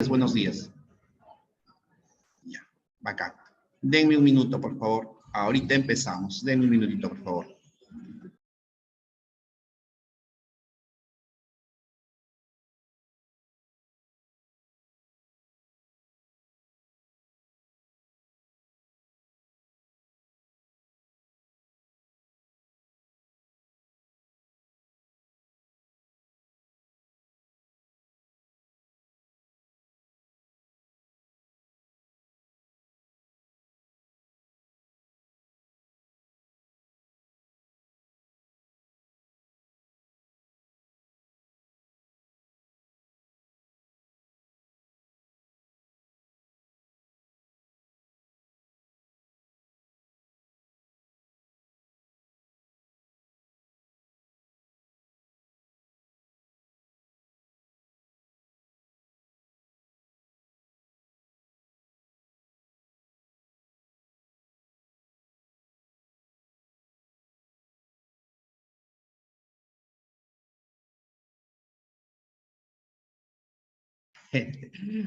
Buenos días. Ya, bacán. Denme un minuto, por favor. Ahorita empezamos. Denme un minutito, por favor.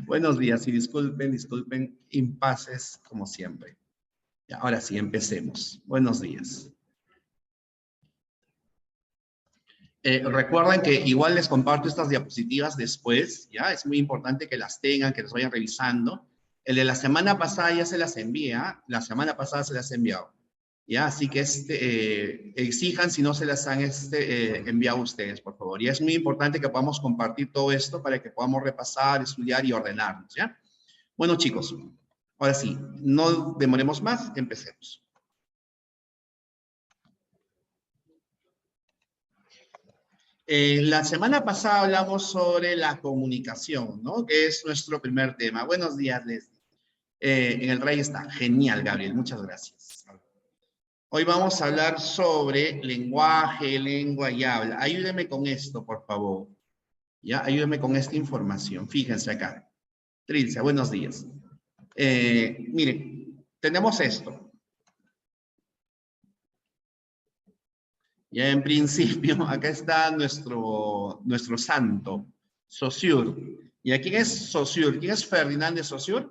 Buenos días y disculpen, impases como siempre. Ya, ahora sí, empecemos. Buenos días. Recuerden que igual les comparto estas diapositivas después, ¿ya? Es muy importante que las tengan, que las vayan revisando. El de la semana pasada ya se las envía, la semana pasada se las he enviado, ¿ya? Así que exijan si no se las han enviado ustedes, por favor. Y es muy importante que podamos compartir todo esto para que podamos repasar, estudiar y ordenarnos, ¿ya? Bueno, chicos, ahora sí, no demoremos más, empecemos. La semana pasada hablamos sobre la comunicación, ¿no? Que es nuestro primer tema. Buenos días, Leslie. En el Rey está. Genial, Gabriel. Muchas gracias. Hoy vamos a hablar sobre lenguaje, lengua y habla. Ayúdeme con esto, por favor. ¿Ya? Ayúdeme con esta información. Fíjense acá. Trilce, buenos días. Miren, tenemos esto. Ya en principio, acá está nuestro santo, Saussure. ¿Y a quién es Saussure? ¿Quién es Ferdinand de Saussure?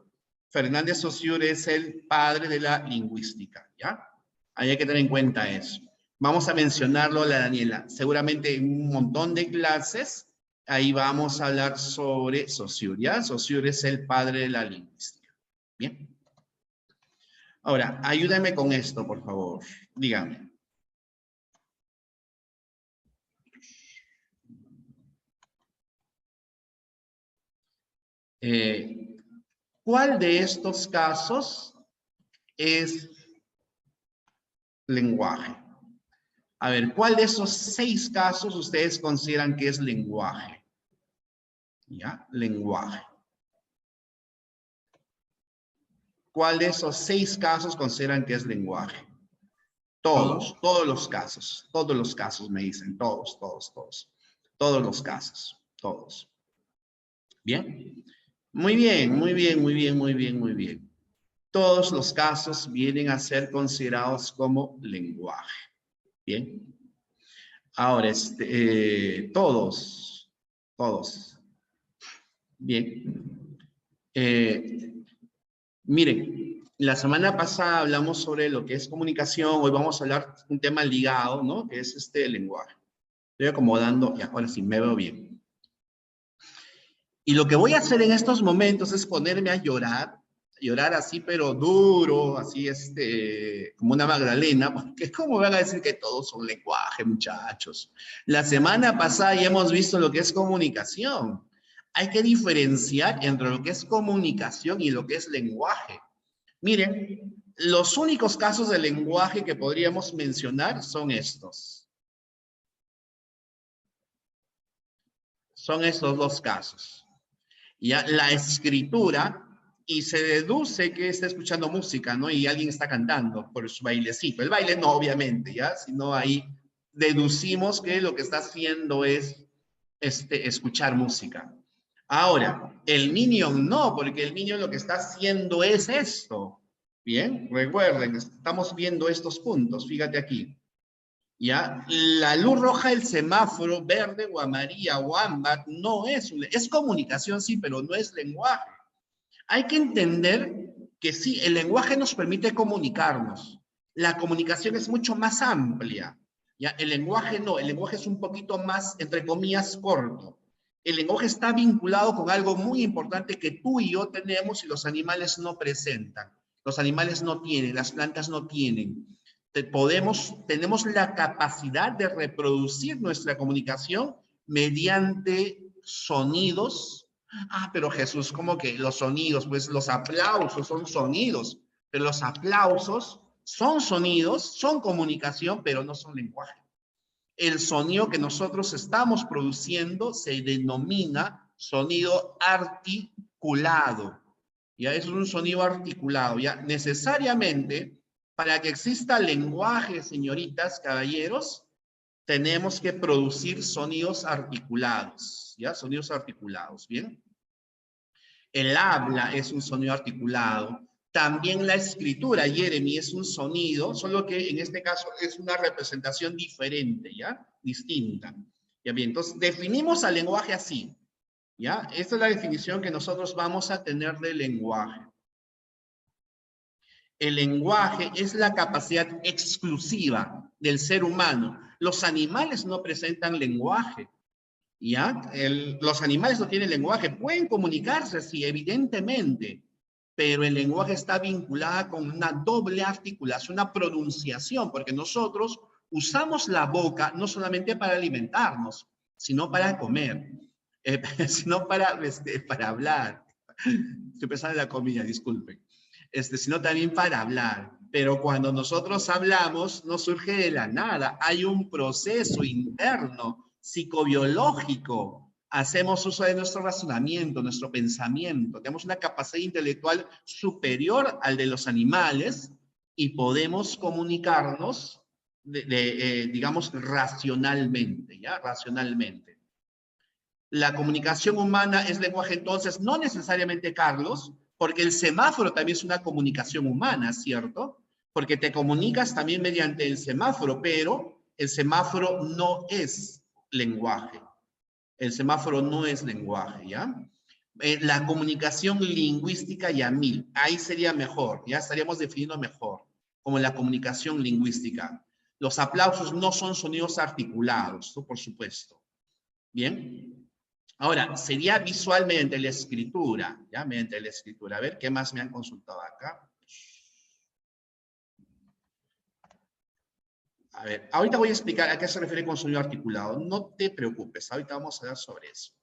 Ferdinand de Saussure es el padre de la lingüística, ¿ya? Ahí hay que tener en cuenta eso. Vamos a mencionarlo, la Daniela. Seguramente en un montón de clases, ahí vamos a hablar sobre Saussure, ¿ya? Saussure es el padre de la lingüística. Bien. Ahora, ayúdame con esto, por favor. Dígame. ¿Cuál de estos casos es lenguaje? A ver, ¿cuál de esos 6 casos ustedes consideran que es lenguaje? ¿Ya? Lenguaje. ¿Cuál de esos 6 casos consideran que es lenguaje? Todos los casos me dicen, todos los casos, todos. ¿Bien? Muy bien. Todos los casos vienen a ser considerados como lenguaje. Bien. Ahora, todos. Bien. Miren, la semana pasada hablamos sobre lo que es comunicación, hoy vamos a hablar de un tema ligado, ¿no? Que es el lenguaje. Estoy acomodando, ya, ahora sí, me veo bien. Y lo que voy a hacer en estos momentos es ponerme a llorar así, pero duro, así, como una Magdalena, porque ¿cómo van a decir que todos son lenguaje, muchachos? La semana pasada ya hemos visto lo que es comunicación. Hay que diferenciar entre lo que es comunicación y lo que es lenguaje. Miren, los únicos casos de lenguaje que podríamos mencionar son estos. Son estos 2 casos. Ya la escritura, y se deduce que está escuchando música, ¿no? Y alguien está cantando por su bailecito. El baile no, obviamente, ¿ya? Sino ahí deducimos que lo que está haciendo es escuchar música. Ahora, el Minion no, porque el Minion lo que está haciendo es esto. Bien, recuerden, estamos viendo estos puntos, fíjate aquí. ¿Ya? La luz roja del semáforo, verde o amarilla o ámbar, no es comunicación, sí, pero no es lenguaje. Hay que entender que sí, el lenguaje nos permite comunicarnos. La comunicación es mucho más amplia. ¿Ya? El lenguaje no, el lenguaje es un poquito más, entre comillas, corto. El lenguaje está vinculado con algo muy importante que tú y yo tenemos y los animales no presentan. Los animales no tienen, las plantas no tienen. Tenemos la capacidad de reproducir nuestra comunicación mediante sonidos. Ah, pero Jesús, ¿cómo que los sonidos? Pues los aplausos son sonidos, pero los aplausos son sonidos, son comunicación, pero no son lenguaje. El sonido que nosotros estamos produciendo se denomina sonido articulado. Ya es un sonido articulado, ya necesariamente para que exista lenguaje, señoritas, caballeros, tenemos que producir sonidos articulados, ¿ya? Sonidos articulados, ¿bien? El habla es un sonido articulado. También la escritura, Jeremy, es un sonido, solo que en este caso es una representación diferente, ¿ya? Distinta. Ya bien, entonces definimos al lenguaje así, ¿ya? Esta es la definición que nosotros vamos a tener del lenguaje. El lenguaje es la capacidad exclusiva del ser humano. Los animales no presentan lenguaje. ¿Ya? Los animales no tienen lenguaje, pueden comunicarse, sí, evidentemente, pero el lenguaje está vinculado con una doble articulación, una pronunciación, porque nosotros usamos la boca no solamente para alimentarnos, sino para comer, sino para hablar. Estoy pensando en la comida, disculpen. Sino también para hablar. Pero cuando nosotros hablamos, no surge de la nada. Hay un proceso interno, psicobiológico. Hacemos uso de nuestro razonamiento, nuestro pensamiento. Tenemos una capacidad intelectual superior al de los animales y podemos comunicarnos, digamos, racionalmente, ¿ya? Racionalmente. La comunicación humana es lenguaje, entonces, no necesariamente, Carlos, porque el semáforo también es una comunicación humana, ¿cierto? Porque te comunicas también mediante el semáforo, pero el semáforo no es lenguaje. El semáforo no es lenguaje, ¿ya? La comunicación lingüística y a mil, ahí sería mejor, ya estaríamos definiendo mejor, como la comunicación lingüística. Los aplausos no son sonidos articulados, ¿no? Por supuesto. ¿Bien? Ahora, sería visual mediante la escritura, ¿ya? Mediante la escritura. A ver, ¿qué más me han consultado acá? A ver, ahorita voy a explicar a qué se refiere con sonido articulado. No te preocupes, ahorita vamos a hablar sobre eso.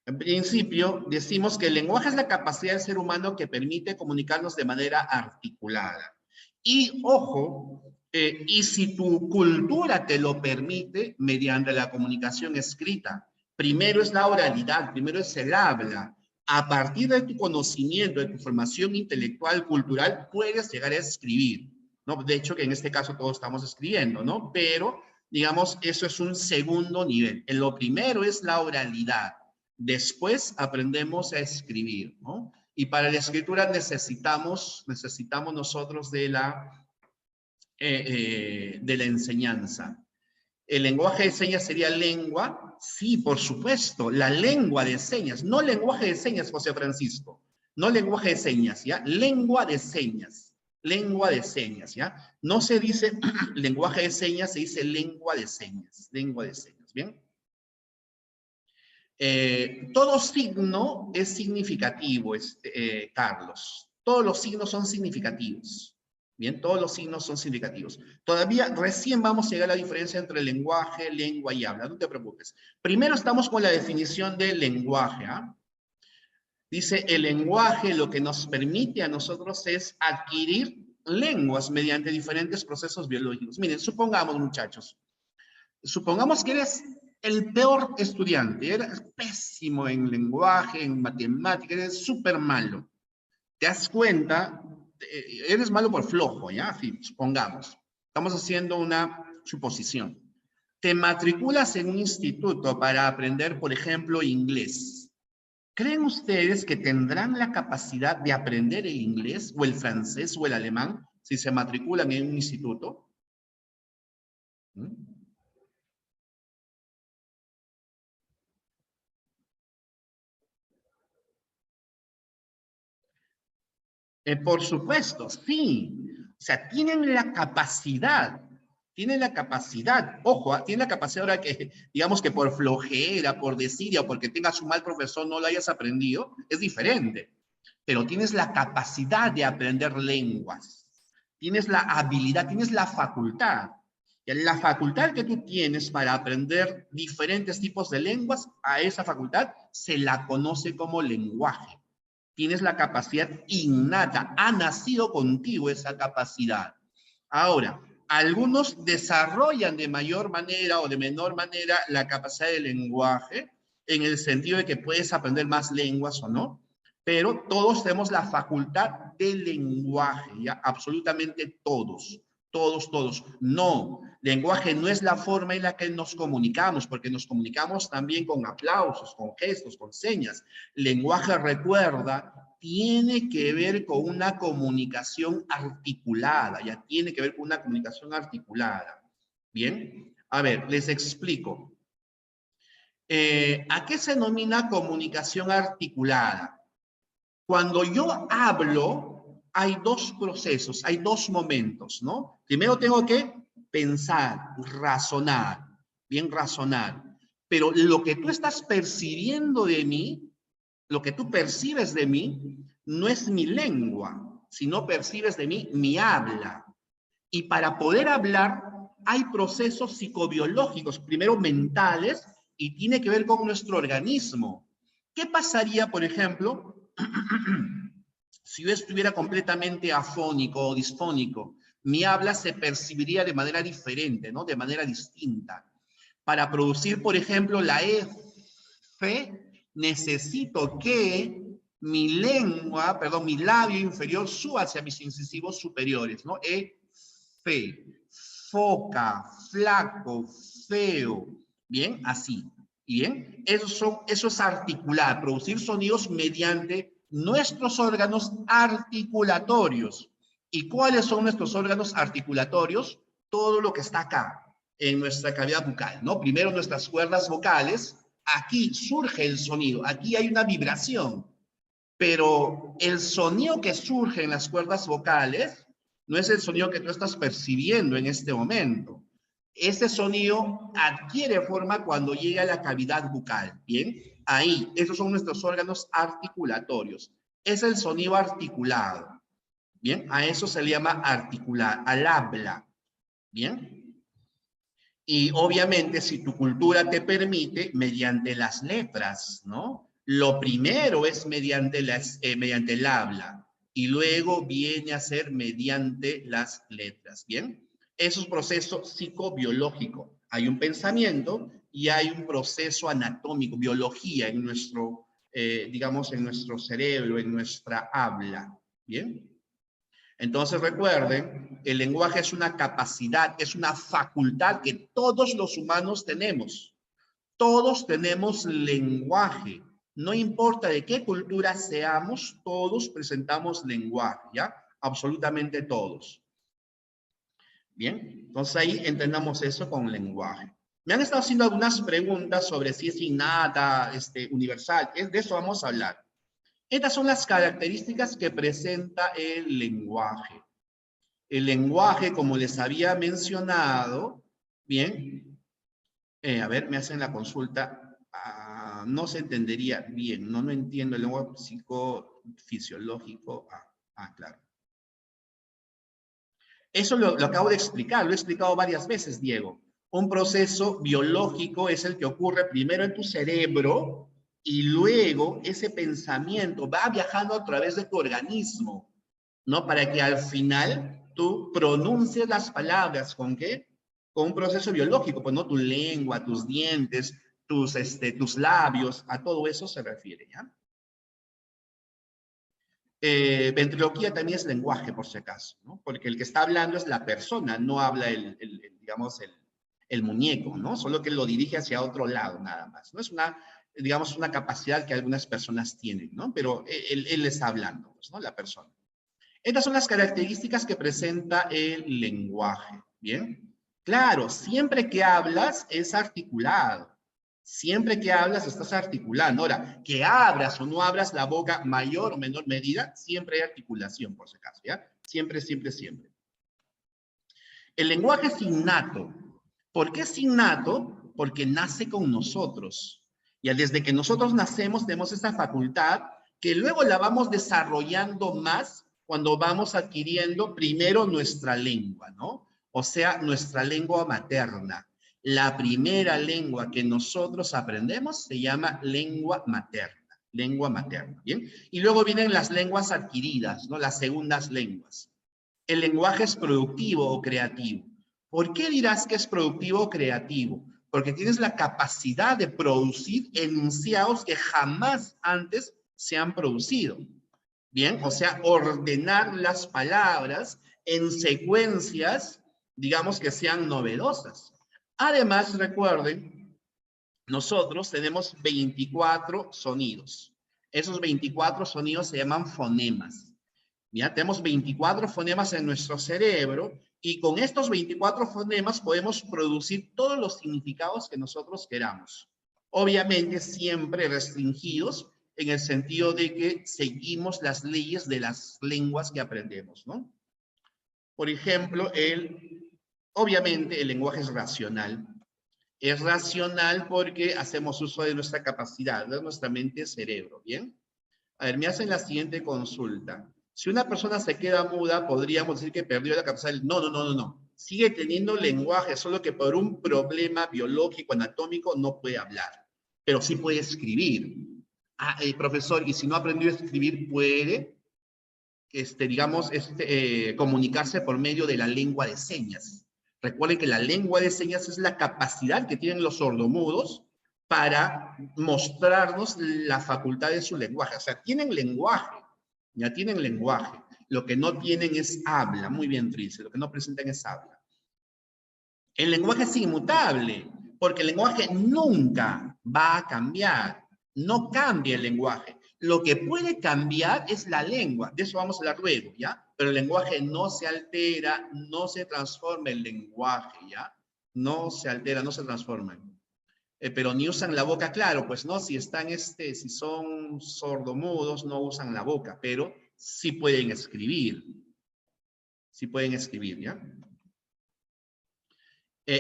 En principio, decimos que el lenguaje es la capacidad del ser humano que permite comunicarnos de manera articulada. Y, ojo, y si tu cultura te lo permite, mediante la comunicación escrita. Primero es la oralidad, primero es el habla. A partir de tu conocimiento, de tu formación intelectual, cultural, puedes llegar a escribir, ¿no? De hecho, que en este caso todos estamos escribiendo, ¿no? Pero, digamos, eso es un segundo nivel. Lo primero es la oralidad. Después aprendemos a escribir, ¿no? Y para la escritura necesitamos nosotros de la enseñanza. ¿El lenguaje de señas sería lengua? Sí, por supuesto, la lengua de señas, no lenguaje de señas, José Francisco, no lenguaje de señas, ¿ya? Lengua de señas, ¿ya? No se dice lenguaje de señas, se dice lengua de señas, ¿bien? Todo signo es significativo, Carlos. Todos los signos son significativos. Bien, todos los signos son significativos. Todavía recién vamos a llegar a la diferencia entre lenguaje, lengua y habla. No te preocupes. Primero estamos con la definición de lenguaje. ¿Ah? Dice, el lenguaje lo que nos permite a nosotros es adquirir lenguas mediante diferentes procesos biológicos. Miren, supongamos, muchachos, supongamos que eres el peor estudiante, eres pésimo en lenguaje, en matemáticas, eres súper malo. Te das cuenta, eres malo por flojo, ¿ya? Sí, supongamos. Estamos haciendo una suposición. Te matriculas en un instituto para aprender, por ejemplo, inglés. ¿Creen ustedes que tendrán la capacidad de aprender el inglés o el francés o el alemán si se matriculan en un instituto? ¿Mm? Por supuesto, sí. O sea, tienen la capacidad, ojo, tienen la capacidad ahora que, digamos que por flojera, por desidia o porque tengas un mal profesor no lo hayas aprendido, es diferente. Pero tienes la capacidad de aprender lenguas, tienes la habilidad, tienes la facultad. Y la facultad que tú tienes para aprender diferentes tipos de lenguas, a esa facultad se la conoce como lenguaje. Tienes la capacidad innata, ha nacido contigo esa capacidad. Ahora, algunos desarrollan de mayor manera o de menor manera la capacidad de lenguaje, en el sentido de que puedes aprender más lenguas o no, pero todos tenemos la facultad del lenguaje, ¿ya? Absolutamente todos, todos, todos. No, lenguaje no es la forma en la que nos comunicamos, porque nos comunicamos también con aplausos, con gestos, con señas. Lenguaje, recuerda, tiene que ver con una comunicación articulada, ya tiene que ver con una comunicación articulada. Bien, a ver, les explico. ¿A qué se denomina comunicación articulada? Cuando yo hablo, hay dos procesos, hay dos momentos, ¿no? Primero tengo que pensar, razonar, bien razonar. Pero lo que tú estás percibiendo de mí, lo que tú percibes de mí, no es mi lengua, sino percibes de mí mi habla. Y para poder hablar hay procesos psicobiológicos, primero mentales, y tiene que ver con nuestro organismo. ¿Qué pasaría, por ejemplo, si yo estuviera completamente afónico o disfónico? Mi habla se percibiría de manera diferente, ¿no? De manera distinta. Para producir, por ejemplo, la F, necesito que mi lengua, perdón, mi labio inferior suba hacia mis incisivos superiores, ¿no? F, foca, flaco, feo. Bien, así. Bien, eso es articular, producir sonidos mediante nuestros órganos articulatorios. ¿Y cuáles son nuestros órganos articulatorios? Todo lo que está acá, en nuestra cavidad bucal, ¿no? Primero nuestras cuerdas vocales, aquí surge el sonido, aquí hay una vibración, pero el sonido que surge en las cuerdas vocales no es el sonido que tú estás percibiendo en este momento. Ese sonido adquiere forma cuando llega a la cavidad bucal, ¿bien? Ahí, esos son nuestros órganos articulatorios. Es el sonido articulado, ¿bien? A eso se le llama articular, al habla, ¿bien? Y obviamente, si tu cultura te permite, mediante las letras, ¿no? Lo primero es mediante el habla y luego viene a ser mediante las letras, ¿bien? Eso es un proceso psicobiológico. Hay un pensamiento y hay un proceso anatómico, biología en nuestro, digamos, en nuestro cerebro, en nuestra habla, ¿bien? Entonces recuerden, el lenguaje es una capacidad, es una facultad que todos los humanos tenemos. Todos tenemos lenguaje. No importa de qué cultura seamos, todos presentamos lenguaje, ¿ya? Absolutamente todos. Bien, entonces ahí entendamos eso con lenguaje. Me han estado haciendo algunas preguntas sobre si es innata, universal. De eso vamos a hablar. Estas son las características que presenta el lenguaje. El lenguaje, como les había mencionado, bien, a ver, me hacen la consulta, no se entendería bien, no entiendo el lenguaje psicofisiológico, claro. Eso lo acabo de explicar, lo he explicado varias veces, Diego. Un proceso biológico es el que ocurre primero en tu cerebro y luego ese pensamiento va viajando a través de tu organismo, ¿no? Para que al final tú pronuncies las palabras, ¿con qué? Con un proceso biológico, pues no tu lengua, tus dientes, tus labios, a todo eso se refiere, ¿ya? Ventriloquía también es lenguaje, por si acaso, ¿no? Porque el que está hablando es la persona, no habla digamos, el muñeco, ¿no? Solo que lo dirige hacia otro lado, nada más. No es una, digamos, una capacidad que algunas personas tienen, ¿no? Pero él está hablando, pues, ¿no? La persona. Estas son las características que presenta el lenguaje, ¿bien? Claro, siempre que hablas es articulado. Siempre que hablas estás articulando. Ahora, que abras o no abras la boca, mayor o menor medida, siempre hay articulación, por si acaso, ¿ya? Siempre, siempre, siempre. El lenguaje es innato. ¿Por qué es innato? Porque nace con nosotros. Ya desde que nosotros nacemos tenemos esta facultad que luego la vamos desarrollando más cuando vamos adquiriendo primero nuestra lengua, ¿no? O sea, nuestra lengua materna. La primera lengua que nosotros aprendemos se llama lengua materna, ¿bien? Y luego vienen las lenguas adquiridas, ¿no? Las segundas lenguas. El lenguaje es productivo o creativo. ¿Por qué dirás que es productivo o creativo? Porque tienes la capacidad de producir enunciados que jamás antes se han producido. Bien, o sea, ordenar las palabras en secuencias, digamos que sean novedosas. Además, recuerden, nosotros tenemos 24 sonidos. Esos 24 sonidos se llaman fonemas. Ya tenemos 24 fonemas en nuestro cerebro y con estos 24 fonemas podemos producir todos los significados que nosotros queramos. Obviamente siempre restringidos en el sentido de que seguimos las leyes de las lenguas que aprendemos, ¿no? Por ejemplo, obviamente el lenguaje es racional. Es racional porque hacemos uso de nuestra capacidad, de nuestra mente-cerebro, ¿bien? A ver, me hacen la siguiente consulta. Si una persona se queda muda, podríamos decir que perdió la capacidad. No. Sigue teniendo lenguaje, solo que por un problema biológico, anatómico, no puede hablar. Pero sí puede escribir. Ah, profesor, y si no aprendió a escribir, puede, digamos, comunicarse por medio de la lengua de señas. Recuerden que la lengua de señas es la capacidad que tienen los sordomudos para mostrarnos la facultad de su lenguaje. O sea, tienen lenguaje, ya tienen lenguaje. Lo que no tienen es habla. Muy bien, Trilce. Lo que no presentan es habla. El lenguaje es inmutable, porque el lenguaje nunca va a cambiar. No cambia el lenguaje. Lo que puede cambiar es la lengua. De eso vamos a hablar luego, ¿ya? Pero el lenguaje no se altera, no se transforma el lenguaje, ¿ya? No se altera, no se transforma. Pero ni usan la boca, claro, pues no, si están, si son sordomudos, no usan la boca, pero sí pueden escribir. Sí pueden escribir, ¿ya?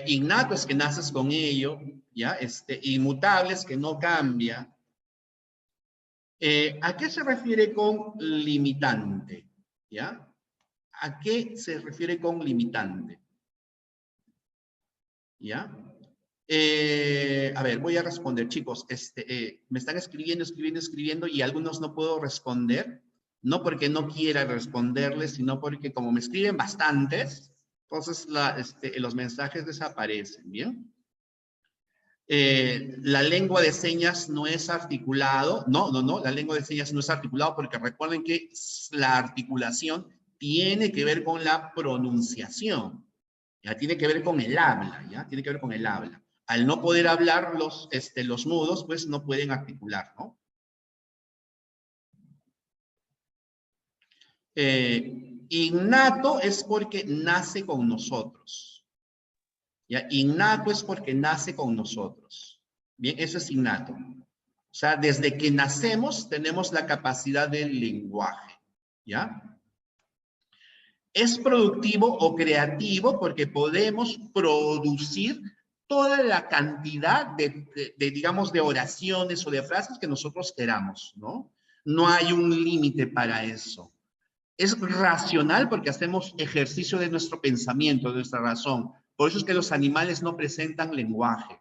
Innato es que naces con ello, ¿ya? Inmutable es que no cambia. ¿A qué se refiere con limitante? ¿Ya? ¿A qué se refiere con limitante? ¿Ya? A ver, voy a responder, chicos. Me están escribiendo y algunos no puedo responder. No porque no quiera responderles, sino porque como me escriben bastantes, entonces los mensajes desaparecen, ¿bien? La lengua de señas no es articulado. No, la lengua de señas no es articulado porque recuerden que la articulación tiene que ver con la pronunciación. Ya tiene que ver con el habla, ya tiene que ver con el habla. Al no poder hablar los mudos, pues no pueden articular, ¿no? Innato es porque nace con nosotros. ¿Ya? Innato es porque nace con nosotros. Bien, eso es innato. O sea, desde que nacemos tenemos la capacidad del lenguaje. ¿Ya? Es productivo o creativo porque podemos producir toda la cantidad digamos, de oraciones o de frases que nosotros queramos, ¿no? No hay un límite para eso. Es racional porque hacemos ejercicio de nuestro pensamiento, de nuestra razón. Por eso es que los animales no presentan lenguaje.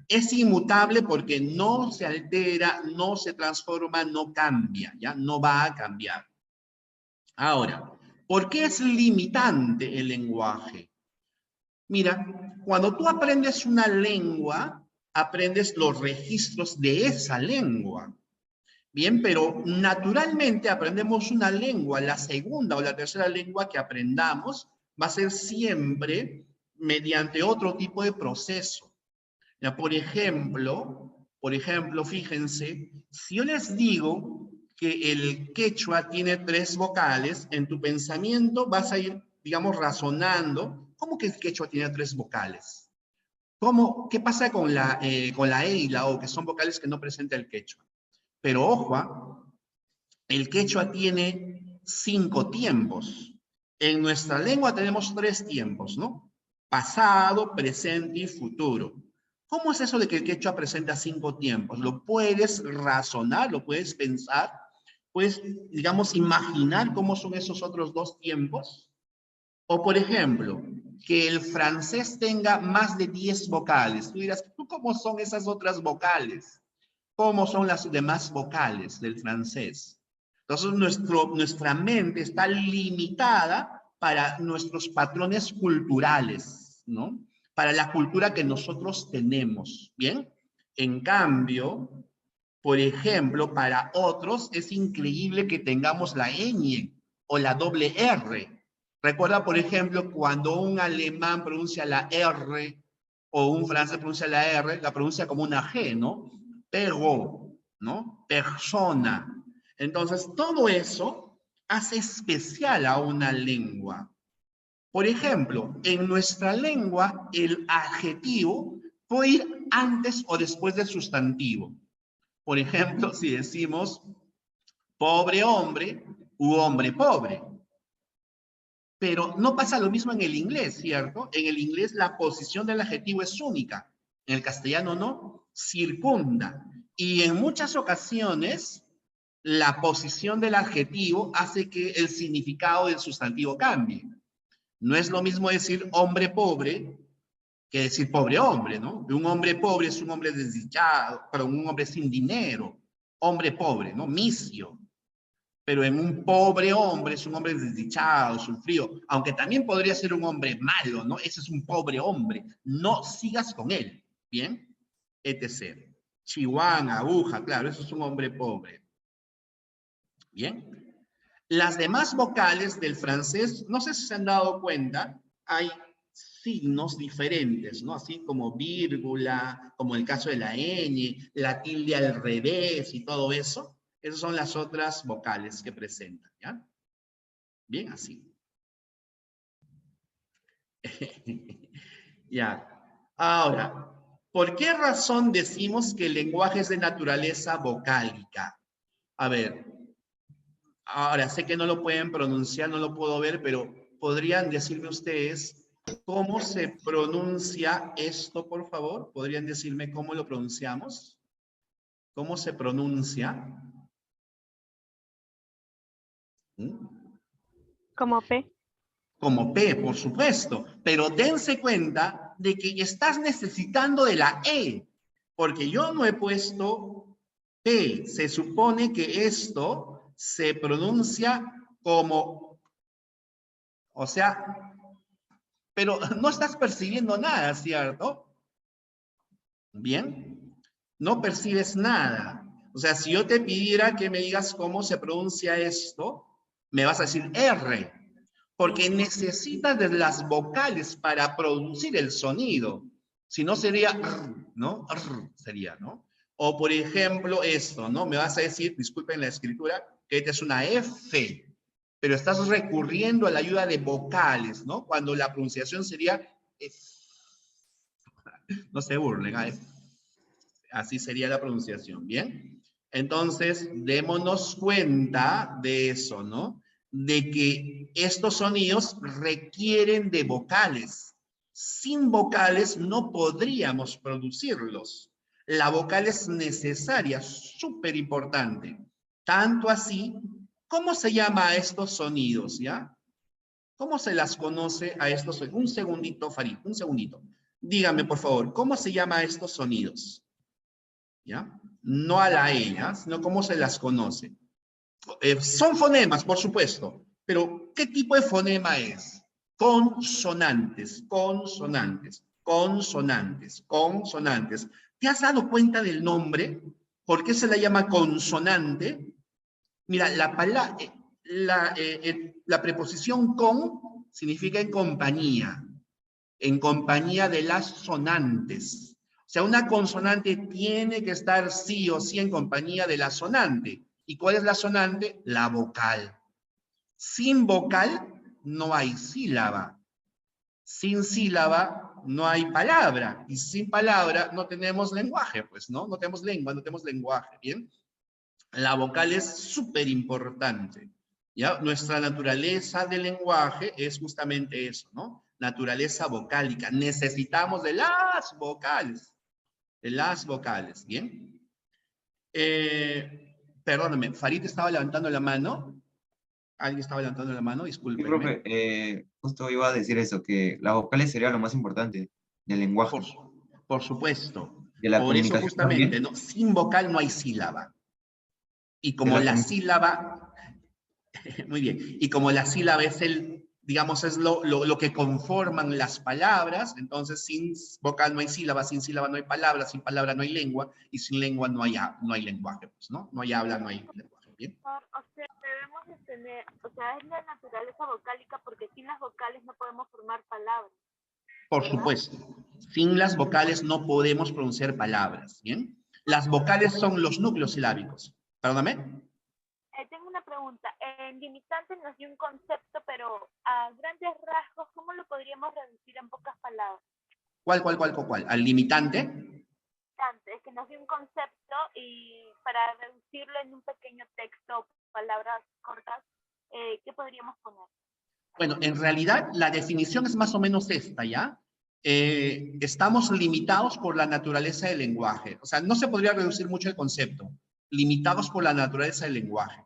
Es inmutable porque no se altera, no se transforma, no cambia, ¿ya? No va a cambiar. Ahora, ¿por qué es limitante el lenguaje? Mira, cuando tú aprendes una lengua, aprendes los registros de esa lengua. Bien, pero naturalmente aprendemos una lengua, la segunda o la tercera lengua que aprendamos va a ser siempre mediante otro tipo de proceso. Ya, por ejemplo, fíjense, si yo les digo que el quechua tiene 3 vocales, en tu pensamiento vas a ir, digamos, razonando ¿Cómo que el quechua tiene 3 vocales? ¿Qué pasa con la E y la O, que son vocales que no presenta el quechua? Pero ojo, el quechua tiene 5 tiempos. En nuestra lengua tenemos 3 tiempos, ¿no? Pasado, presente y futuro. ¿Cómo es eso de que el quechua presenta 5 tiempos? ¿Lo puedes razonar? ¿Lo puedes pensar? ¿Puedes, digamos, imaginar cómo son esos otros 2 tiempos? O, por ejemplo, que el francés tenga más de 10 vocales. Tú dirás, ¿tú cómo son esas otras vocales? ¿Cómo son las demás vocales del francés? Entonces, nuestra mente está limitada para nuestros patrones culturales, ¿no? Para la cultura que nosotros tenemos, ¿bien? En cambio, por ejemplo, para otros es increíble que tengamos la ñ o la doble R. Recuerda, por ejemplo, cuando un alemán pronuncia la R o un francés pronuncia la R, la pronuncia como una G, ¿no? Pero, ¿no? Persona. Entonces, todo eso hace especial a una lengua. Por ejemplo, en nuestra lengua, el adjetivo puede ir antes o después del sustantivo. Por ejemplo, si decimos pobre hombre u hombre pobre. Pero no pasa lo mismo en el inglés, ¿cierto? En el inglés la posición del adjetivo es única. En el castellano no, circunda. Y en muchas ocasiones la posición del adjetivo hace que el significado del sustantivo cambie. No es lo mismo decir hombre pobre que decir pobre hombre, ¿no? Un hombre pobre es un hombre desdichado, pero un hombre sin dinero. Hombre pobre, ¿no? Misio. Pero en un pobre hombre es un hombre desdichado, sufrido, aunque también podría ser un hombre malo, ¿no? Ese es un pobre hombre. No sigas con él, ¿bien? Etc. Chihuahua, aguja, claro, eso es un hombre pobre. ¿Bien? Las demás vocales del francés, no sé si se han dado cuenta, hay signos diferentes, ¿no? Así como vírgula, como el caso de la ñ, la tilde al revés y todo eso. Esas son las otras vocales que presentan, ¿ya? Bien, así. Ya. Ahora, ¿por qué razón decimos que el lenguaje es de naturaleza vocálica? A ver, ahora sé que no lo pueden pronunciar, no lo puedo ver, pero ¿podrían decirme ustedes cómo se pronuncia esto, por favor? ¿Podrían decirme cómo lo pronunciamos? ¿Cómo se pronuncia? ¿Mm? Como P. Como P, por supuesto, pero dense cuenta de que estás necesitando de la E, porque yo no he puesto P. Se supone que esto se pronuncia como, o sea, pero no estás percibiendo nada, ¿cierto? Bien, no percibes nada. O sea, si yo te pidiera que me digas cómo se pronuncia esto, me vas a decir R. Porque necesitas de las vocales para producir el sonido. Si no sería, ¿no? Sería, ¿no? O por ejemplo esto, ¿no? Me vas a decir, disculpen la escritura, que esta es una F, pero estás recurriendo a la ayuda de vocales, ¿no? Cuando la pronunciación sería, no se burlen, así sería la pronunciación, ¿bien? Entonces, démonos cuenta de eso, ¿no? De que estos sonidos requieren de vocales. Sin vocales no podríamos producirlos. La vocal es necesaria, súper importante. Tanto así, ¿cómo se llama a estos sonidos, ya? ¿Cómo se las conoce a estos sonidos? Un segundito, Farid, un segundito. Dígame, por favor, ¿cómo se llama a estos sonidos? ¿Ya? No a la ella, sino cómo se las conoce. Son fonemas, por supuesto, pero ¿qué tipo de fonema es? Consonantes, consonantes, consonantes, consonantes. ¿Te has dado cuenta del nombre? ¿Por qué se la llama consonante? Mira, la preposición con significa en compañía de las sonantes. O sea, una consonante tiene que estar sí o sí en compañía de la sonante. ¿Y cuál es la sonante? La vocal. Sin vocal no hay sílaba. Sin sílaba no hay palabra, y sin palabra no tenemos lenguaje, pues, ¿no? No tenemos lengua, no tenemos lenguaje, ¿bien? La vocal es súper importante, ¿ya? Nuestra naturaleza del lenguaje es justamente eso, ¿no? Naturaleza vocálica. Necesitamos de las vocales, ¿bien? Perdóname, Farid estaba levantando la mano. Alguien estaba levantando la mano, Sí, discúlpenme. profe, justo iba a decir eso, que las vocales sería lo más importante del lenguaje, Por, por supuesto. de la Por eso comunicación justamente, también, ¿no? Sin vocal no hay sílaba. Y de como la la comunicación. sílaba, muy bien, y como la sílaba es digamos, es lo que conforman las palabras, entonces sin vocal no hay sílaba, sin sílaba no hay palabra, sin palabra no hay lengua, y sin lengua no hay lenguaje, pues, ¿no? No hay habla, no hay lenguaje, ¿bien? O sea, debemos de tener, o sea, es la naturaleza vocálica porque sin las vocales no podemos formar palabras, Por ¿verdad? supuesto, sin las vocales no podemos pronunciar palabras, ¿bien? Las vocales son los núcleos silábicos. Perdóname. Tengo una pregunta. En limitante nos dio un concepto, pero a grandes rasgos, ¿cómo lo podríamos reducir en pocas palabras? ¿Cuál? ¿Al limitante? Es que nos dio un concepto y para reducirlo en un pequeño texto, palabras cortas, ¿qué podríamos poner? Bueno, en realidad la definición es más o menos esta, ¿ya? Estamos limitados por la naturaleza del lenguaje. O sea, no se podría reducir mucho el concepto. Limitados por la naturaleza del lenguaje.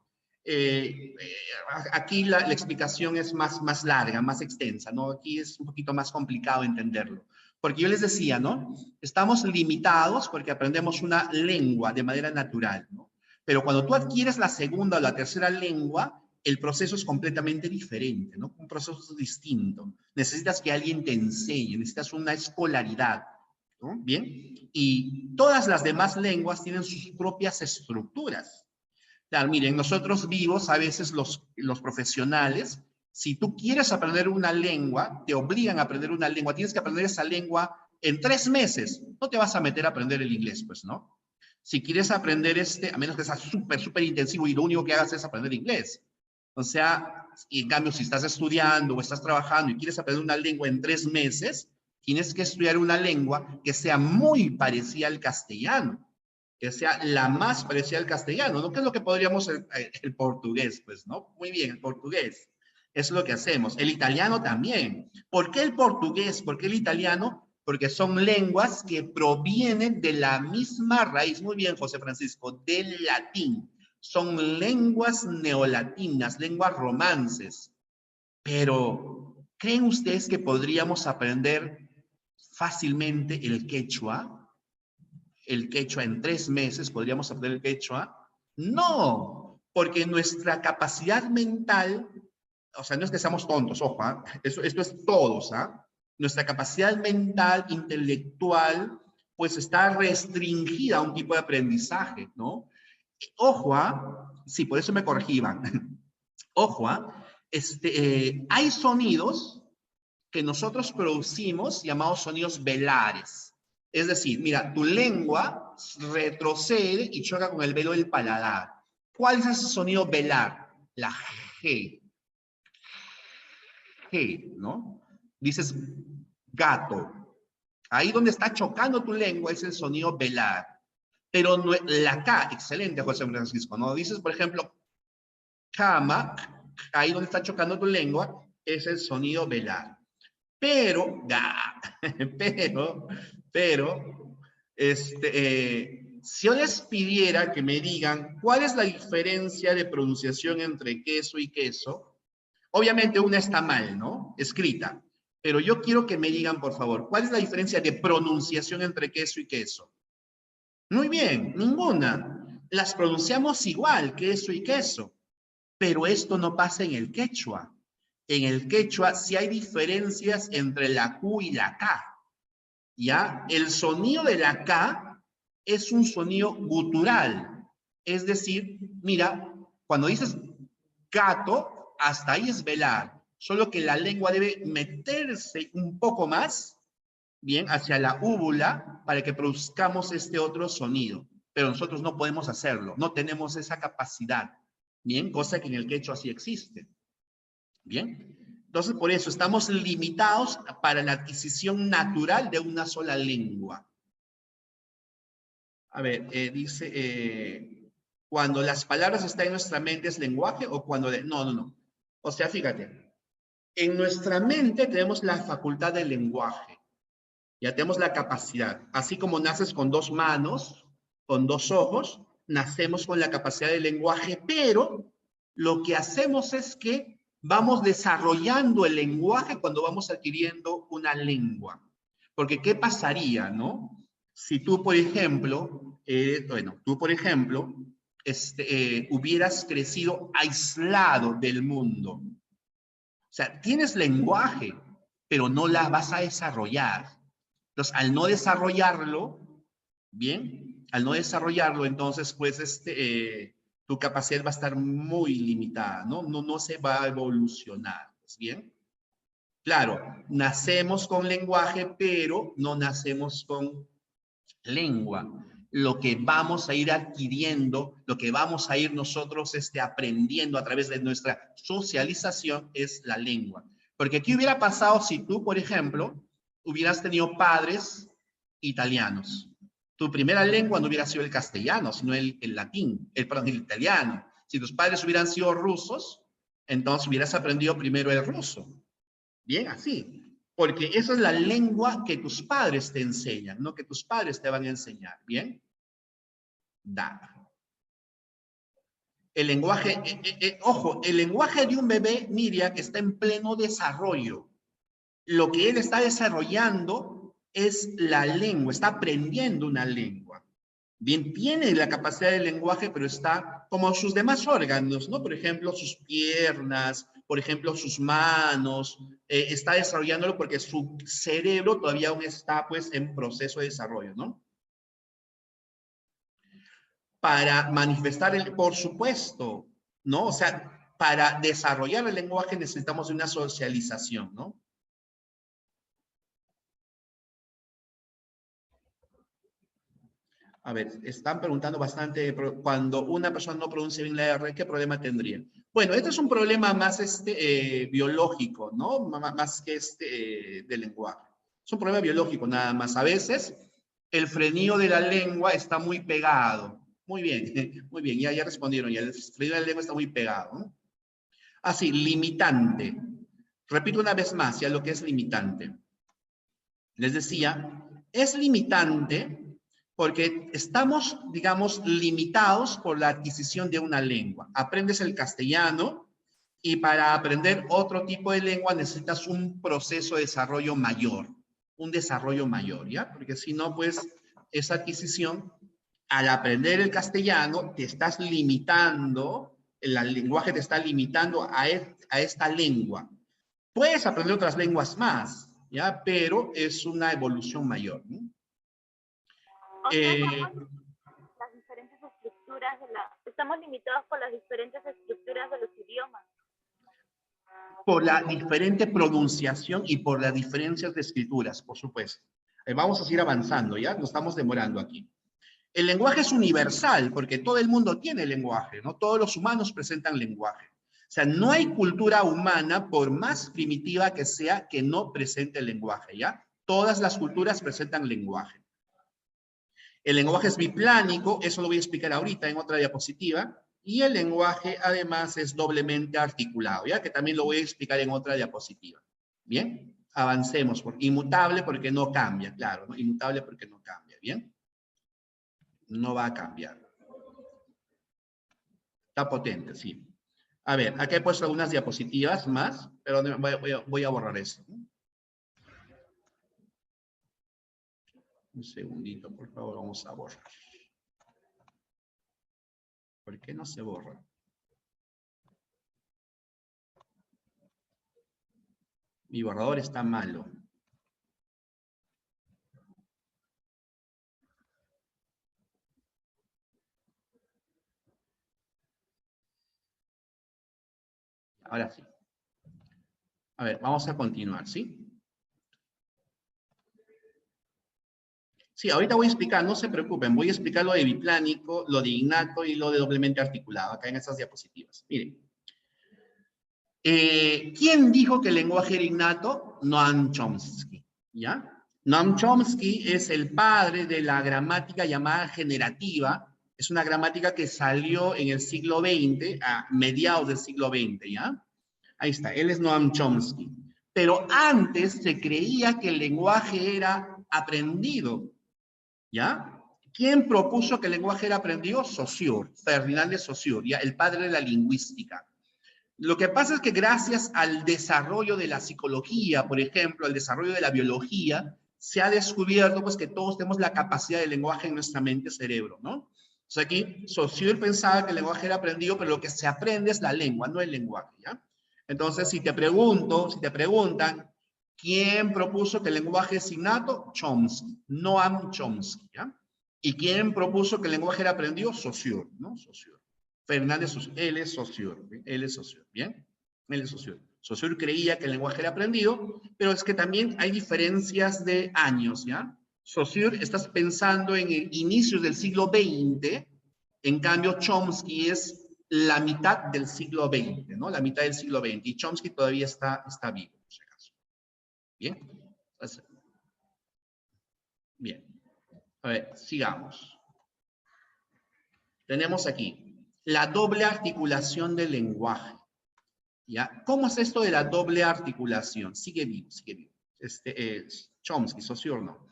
Aquí la explicación es más larga, más extensa, ¿no? Aquí es un poquito más complicado entenderlo. Porque yo les decía, ¿no? Estamos limitados porque aprendemos una lengua de manera natural, ¿no? Pero cuando tú adquieres la segunda o la tercera lengua, el proceso es completamente diferente, ¿no? Un proceso distinto. Necesitas que alguien te enseñe, necesitas una escolaridad, ¿no? Bien, y todas las demás lenguas tienen sus propias estructuras. Claro, miren, nosotros vivos, a veces los profesionales, si tú quieres aprender una lengua, te obligan a aprender una lengua, tienes que aprender esa lengua en 3 meses. No te vas a meter a aprender el inglés, pues, ¿no? Si quieres aprender a menos que sea súper intensivo y lo único que hagas es aprender inglés. O sea, y en cambio, si estás estudiando o estás trabajando y quieres aprender una lengua en 3 meses, tienes que estudiar una lengua que sea muy parecida al castellano, que sea la más parecida al castellano, ¿no? ¿Qué es lo que podríamos el portugués, pues, ¿no? Muy bien, el portugués. Es lo que hacemos. El italiano también. ¿Por qué el portugués? ¿Por qué el italiano? Porque son lenguas que provienen de la misma raíz. Muy bien, José Francisco, del latín. Son lenguas neolatinas, lenguas romances. Pero, ¿creen ustedes que podríamos aprender fácilmente el quechua? El quechua en 3 meses, ¿podríamos aprender el quechua? No, porque nuestra capacidad mental, o sea, no es que seamos tontos, ojo, esto es todos, nuestra capacidad mental, intelectual, pues está restringida a un tipo de aprendizaje, ¿no? Ojo, sí, por eso me corregían. Ojo, hay sonidos que nosotros producimos llamados sonidos velares. Es decir, mira, tu lengua retrocede y choca con el velo del paladar. ¿Cuál es ese sonido velar? La G. G, ¿no? Dices gato. Ahí donde está chocando tu lengua es el sonido velar. Pero no, la K, excelente, José Francisco, ¿no? Dices, por ejemplo, cama, ahí donde está chocando tu lengua es el sonido velar. Pero, pero, si yo les pidiera que me digan cuál es la diferencia de pronunciación entre queso y queso, obviamente una está mal, ¿no? Escrita. Pero yo quiero que me digan, por favor, ¿cuál es la diferencia de pronunciación entre queso y queso? Muy bien, ninguna. Las pronunciamos igual, queso y queso. Pero esto no pasa en el quechua. En el quechua sí hay diferencias entre la Q y la K. ¿Ya? El sonido de la K es un sonido gutural. Es decir, mira, cuando dices gato, hasta ahí es velar. Solo que la lengua debe meterse un poco más, bien, hacia la úvula para que produzcamos este otro sonido. Pero nosotros no podemos hacerlo, no tenemos esa capacidad. Bien, cosa que en el quechua sí existe. Bien. Entonces, por eso estamos limitados para la adquisición natural de una sola lengua. A ver, dice, cuando las palabras están en nuestra mente es lenguaje o cuando... No. O sea, fíjate, en nuestra mente tenemos la facultad del lenguaje. Ya tenemos la capacidad. Así como naces con 2 manos, con 2 ojos, nacemos con la capacidad del lenguaje, pero lo que hacemos es que vamos desarrollando el lenguaje cuando vamos adquiriendo una lengua. Porque, ¿qué pasaría, no? Si tú, por ejemplo, hubieras crecido aislado del mundo. O sea, tienes lenguaje, pero no la vas a desarrollar. Entonces, al no desarrollarlo, bien, al no desarrollarlo, entonces, pues, tu capacidad va a estar muy limitada, ¿no? No se va a evolucionar, ¿pues bien? Claro, nacemos con lenguaje, pero no nacemos con lengua. Lo que vamos a ir adquiriendo, lo que vamos a ir nosotros aprendiendo a través de nuestra socialización es la lengua. Porque ¿qué hubiera pasado si tú, por ejemplo, hubieras tenido padres italianos? Tu primera lengua no hubiera sido el castellano, sino el latín, perdón, el italiano. Si tus padres hubieran sido rusos, entonces hubieras aprendido primero el ruso. Bien, así. Porque esa es la lengua que tus padres te enseñan, no que tus padres te van a enseñar. ¿Bien? Da. El lenguaje, ojo, el lenguaje de un bebé, Miriam, está en pleno desarrollo. Lo que él está desarrollando es la lengua, está aprendiendo una lengua. Bien, tiene la capacidad del lenguaje, pero está como sus demás órganos, ¿no? Por ejemplo, sus piernas, por ejemplo, sus manos, está desarrollándolo porque su cerebro todavía aún está, pues, en proceso de desarrollo, ¿no? Para manifestar por supuesto, ¿no? O sea, para desarrollar el lenguaje necesitamos de una socialización, ¿no? A ver, están preguntando bastante, cuando una persona no pronuncia bien la R, ¿qué problema tendría? Bueno, este es un problema más biológico, ¿no? Más que de lenguaje. Es un problema biológico nada más. A veces el frenillo de la lengua está muy pegado. Muy bien, muy bien, ya respondieron. Ya el frenillo de la lengua está muy pegado, ¿no? Así, limitante. Repito una vez más ya lo que es limitante. Les decía, es limitante porque estamos, digamos, limitados por la adquisición de una lengua. Aprendes el castellano y para aprender otro tipo de lengua necesitas un proceso de desarrollo mayor, un desarrollo mayor, ¿ya? Porque si no, pues, esa adquisición, al aprender el castellano, te estás limitando, el lenguaje te está limitando a esta lengua. Puedes aprender otras lenguas más, ¿ya? Pero es una evolución mayor, ¿no? O sea, las diferentes estructuras estamos limitados por las diferentes estructuras de los idiomas. Por la diferente pronunciación y por las diferencias de escrituras, por supuesto. Vamos a seguir avanzando, ¿ya? Nos estamos demorando aquí. El lenguaje es universal, porque todo el mundo tiene lenguaje, ¿no? Todos los humanos presentan lenguaje. O sea, no hay cultura humana, por más primitiva que sea, que no presente lenguaje, ¿ya? Todas las culturas presentan lenguaje. El lenguaje es biplánico, eso lo voy a explicar ahorita en otra diapositiva, y el lenguaje además es doblemente articulado, ¿ya? Que también lo voy a explicar en otra diapositiva. ¿Bien? Avancemos. Inmutable porque no cambia, claro, ¿no? Inmutable porque no cambia, ¿bien? No va a cambiar. Está potente, sí. A ver, acá he puesto algunas diapositivas más, pero voy a borrar esto. Un segundito, por favor, vamos a borrar. ¿Por qué no se borra? Mi borrador está malo. Ahora sí. A ver, vamos a continuar, ¿sí? Sí, ahorita voy a explicar, no se preocupen, voy a explicar lo de biplánico, lo de innato y lo de doblemente articulado, acá en estas diapositivas. Miren. ¿Quién dijo que el lenguaje era innato? Noam Chomsky, ¿ya? Noam Chomsky es el padre de la gramática llamada generativa. Es una gramática que salió en el siglo XX, a mediados del siglo XX, ¿ya? Ahí está, él es Noam Chomsky. Pero antes se creía que el lenguaje era aprendido, ¿ya? ¿Quién propuso que el lenguaje era aprendido? Saussure, Ferdinand de Saussure, ¿ya? El padre de la lingüística. Lo que pasa es que gracias al desarrollo de la psicología, por ejemplo, al desarrollo de la biología, se ha descubierto pues, que todos tenemos la capacidad del lenguaje en nuestra mente, cerebro, ¿no? O sea, aquí Saussure pensaba que el lenguaje era aprendido, pero lo que se aprende es la lengua, no el lenguaje, ¿ya? Entonces, si te preguntan, ¿quién propuso que el lenguaje es innato? Chomsky, Noam Chomsky, ¿ya? ¿Y quién propuso que el lenguaje era aprendido? Saussure, ¿no? Saussure. Fernández, él es Saussure, ¿bien? Él es Saussure. Saussure creía que el lenguaje era aprendido, pero es que también hay diferencias de años, ¿ya? Saussure, estás pensando en inicios del siglo XX, en cambio Chomsky es la mitad del siglo XX, ¿no? La mitad del siglo XX, y Chomsky todavía está vivo, por si acaso. ¿Bien? Entonces, bien. A ver, sigamos. Tenemos aquí la doble articulación del lenguaje. ¿Ya? ¿Cómo es esto de la doble articulación? Sigue vivo, sigue vivo. Chomsky, Saussure, no.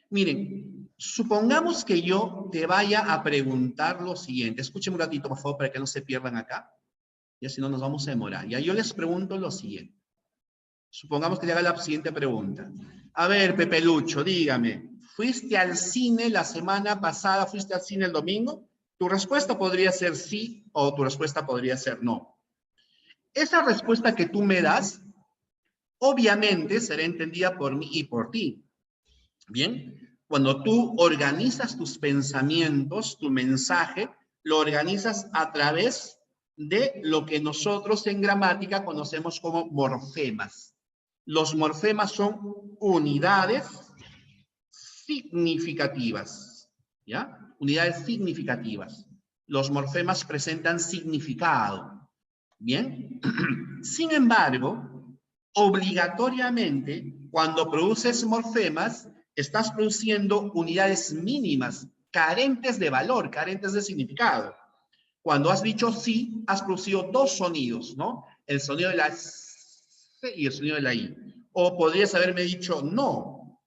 Miren, supongamos que yo te vaya a preguntar lo siguiente. Escuchen un ratito, por favor, para que no se pierdan acá. Ya si no nos vamos a demorar. Ya yo les pregunto lo siguiente. Supongamos que le haga la siguiente pregunta. A ver, Pepe Lucho, dígame, ¿fuiste al cine la semana pasada? ¿Fuiste al cine el domingo? Tu respuesta podría ser sí o tu respuesta podría ser no. Esa respuesta que tú me das, obviamente será entendida por mí y por ti. ¿Bien? Cuando tú organizas tus pensamientos, tu mensaje, lo organizas a través de lo que nosotros en gramática conocemos como morfemas. Los morfemas son unidades significativas, ¿ya? Unidades significativas. Los morfemas presentan significado, ¿bien? Sin embargo, obligatoriamente, cuando produces morfemas, estás produciendo unidades mínimas, carentes de valor, carentes de significado. Cuando has dicho sí, has producido dos sonidos, ¿no? El sonido de la C y el sonido de la I. O podrías haberme dicho no,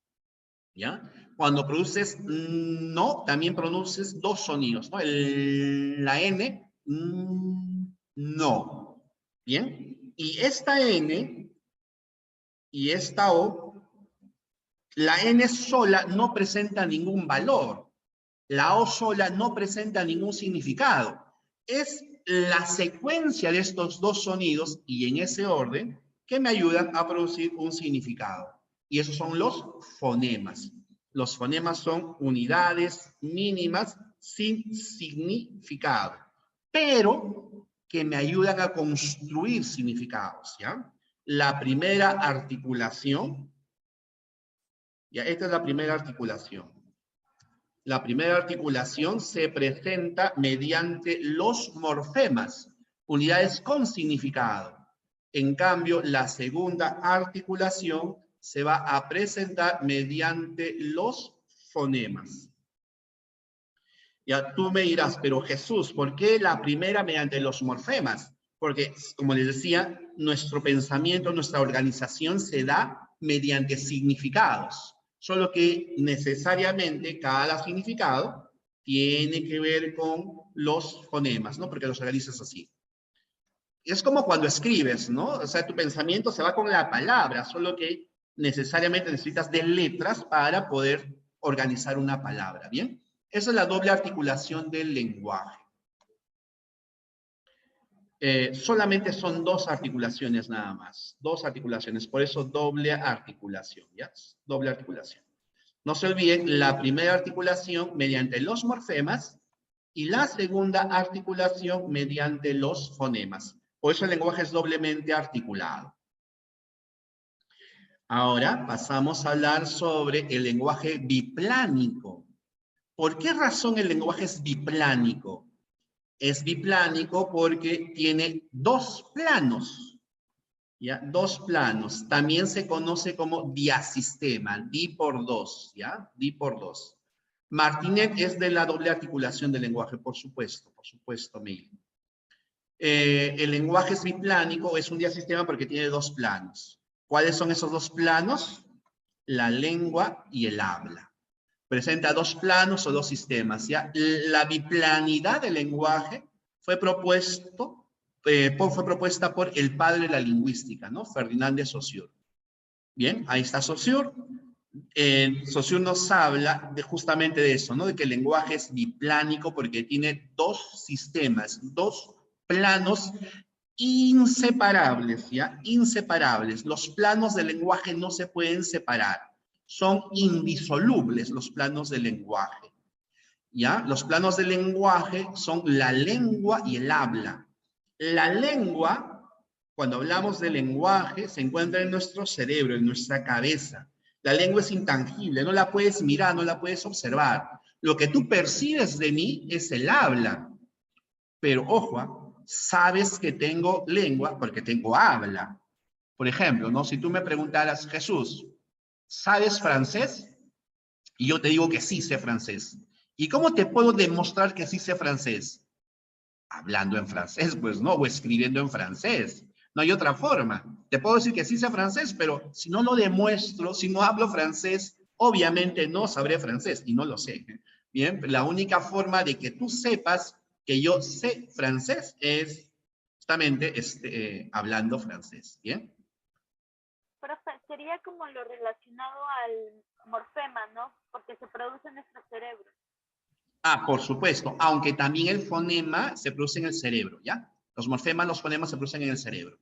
¿ya? Cuando produces no, también produces dos sonidos, ¿no? La N, no, ¿bien? Y esta N y esta O, la N sola no presenta ningún valor. La O sola no presenta ningún significado. Es la secuencia de estos dos sonidos y en ese orden que me ayudan a producir un significado. Y esos son los fonemas. Los fonemas son unidades mínimas sin significado, pero que me ayudan a construir significados, ¿ya? La primera articulación, ya, esta es la primera articulación. La primera articulación se presenta mediante los morfemas, unidades con significado. En cambio, la segunda articulación se va a presentar mediante los fonemas. Ya tú me dirás, pero Jesús, ¿por qué la primera mediante los morfemas? Porque, como les decía, nuestro pensamiento, nuestra organización se da mediante significados. Solo que necesariamente cada significado tiene que ver con los fonemas, ¿no? Porque los organizas así. Es como cuando escribes, ¿no? O sea, tu pensamiento se va con la palabra, solo que necesariamente necesitas de letras para poder organizar una palabra, ¿bien? Esa es la doble articulación del lenguaje. Solamente son dos articulaciones nada más. Dos articulaciones, por eso doble articulación, ¿ya? Doble articulación. No se olviden, la primera articulación mediante los morfemas y la segunda articulación mediante los fonemas. Por eso el lenguaje es doblemente articulado. Ahora pasamos a hablar sobre el lenguaje biplánico. ¿Por qué razón el lenguaje es biplánico? Es biplánico porque tiene dos planos, ¿ya? Dos planos. También se conoce como diasistema, di por dos, ¿ya? Di por dos. Martinet es de la doble articulación del lenguaje, por supuesto, Miguel. El lenguaje es biplánico, es un diasistema porque tiene dos planos. ¿Cuáles son esos dos planos? La lengua y el habla. Presenta dos planos o dos sistemas, ¿ya? La biplanidad del lenguaje fue propuesta por el padre de la lingüística, ¿no? Ferdinand de Saussure. Bien, ahí está Saussure. Saussure nos habla justamente de eso, ¿no? De que el lenguaje es biplánico porque tiene dos sistemas, dos planos inseparables, ¿ya? Inseparables. Los planos del lenguaje no se pueden separar. Son indisolubles los planos del lenguaje, ¿ya? Los planos del lenguaje son la lengua y el habla. La lengua, cuando hablamos de lenguaje, se encuentra en nuestro cerebro, en nuestra cabeza. La lengua es intangible, no la puedes mirar, no la puedes observar. Lo que tú percibes de mí es el habla. Pero, ojo, sabes que tengo lengua porque tengo habla. Por ejemplo, ¿no? Si tú me preguntaras, Jesús, ¿sabes francés? Y yo te digo que sí sé francés. ¿Y cómo te puedo demostrar que sí sé francés? Hablando en francés, pues, ¿no? O escribiendo en francés. No hay otra forma. Te puedo decir que sí sé francés, pero si no lo demuestro, si no hablo francés, obviamente no sabré francés y no lo sé. Bien, la única forma de que tú sepas que yo sé francés es justamente hablando francés. Bien. Profe, sería como lo relacionado al morfema, ¿no? Porque se produce en nuestro cerebro. Ah, por supuesto, aunque también el fonema se produce en el cerebro, ¿ya? Los morfemas, los fonemas se producen en el cerebro.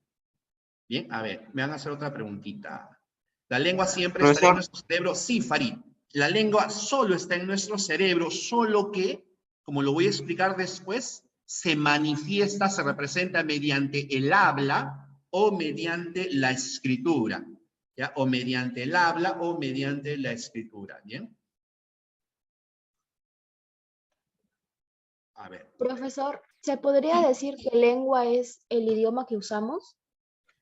Bien, a ver, me van a hacer otra preguntita. ¿La lengua siempre estará en Profesor, nuestro cerebro? Sí, Farid. La lengua solo está en nuestro cerebro, solo que, como lo voy a explicar después, se manifiesta, se representa mediante el habla o mediante la escritura, ¿ya? O mediante el habla o mediante la escritura, ¿bien? A ver. Profesor, ¿se podría decir que lengua es el idioma que usamos?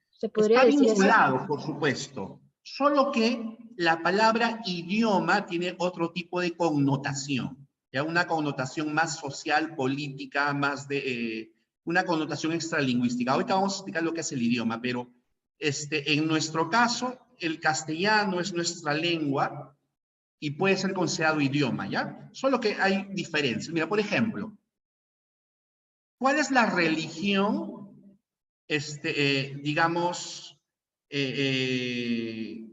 ¿Se podría Está decir eso? vinculado, por supuesto, solo que la palabra idioma tiene otro tipo de connotación, ya una connotación más social, política, más de una connotación extralingüística. Ahorita vamos a explicar lo que es el idioma, pero en nuestro caso, el castellano es nuestra lengua y puede ser considerado idioma, ¿ya? Solo que hay diferencias. Mira, por ejemplo, ¿cuál es la religión digamos, que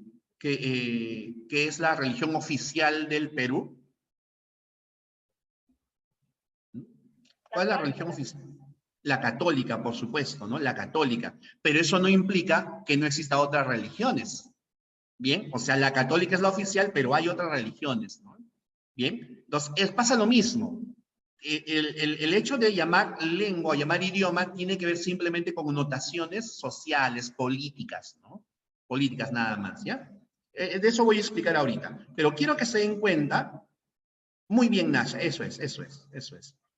es la religión oficial del Perú? ¿Cuál es la religión oficial? La católica, por supuesto, ¿no? La católica. Pero eso no implica que no exista otras religiones. Bien, o sea, la católica es la oficial, pero hay otras religiones, ¿no? Bien, entonces pasa lo mismo. El hecho de llamar lengua, llamar idioma, tiene que ver simplemente con connotaciones sociales, políticas, ¿no? Políticas nada más, ¿ya? De eso voy a explicar ahorita. Pero quiero que se den cuenta, muy bien, Nasha, eso es.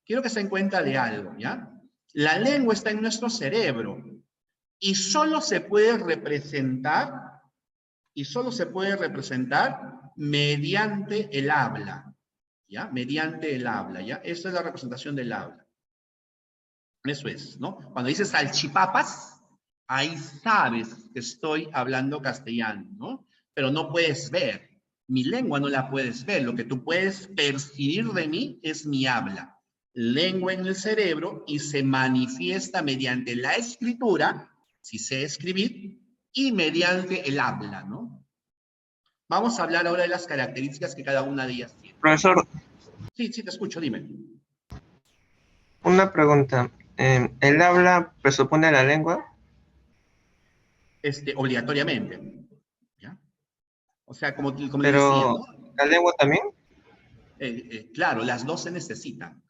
Quiero que se den cuenta de algo, ¿ya? La lengua está en nuestro cerebro y solo se puede representar, mediante el habla. ¿Ya? Mediante el habla, ¿ya? Esta es la representación del habla. Eso es, ¿no? Cuando dices salchipapas, ahí sabes que estoy hablando castellano, ¿no? Pero no puedes ver. Mi lengua no la puedes ver. Lo que tú puedes percibir de mí es mi habla. Lengua en el cerebro y se manifiesta mediante la escritura, si sé escribir, y mediante el habla, ¿no? Vamos a hablar ahora de las características que cada una de ellas tiene. profesor, Sí, te escucho, dime. una pregunta. ¿El habla presupone la lengua? Obligatoriamente, ¿ya? O sea, como les decía, Pero ¿no? la lengua también. Claro, las dos se necesitan.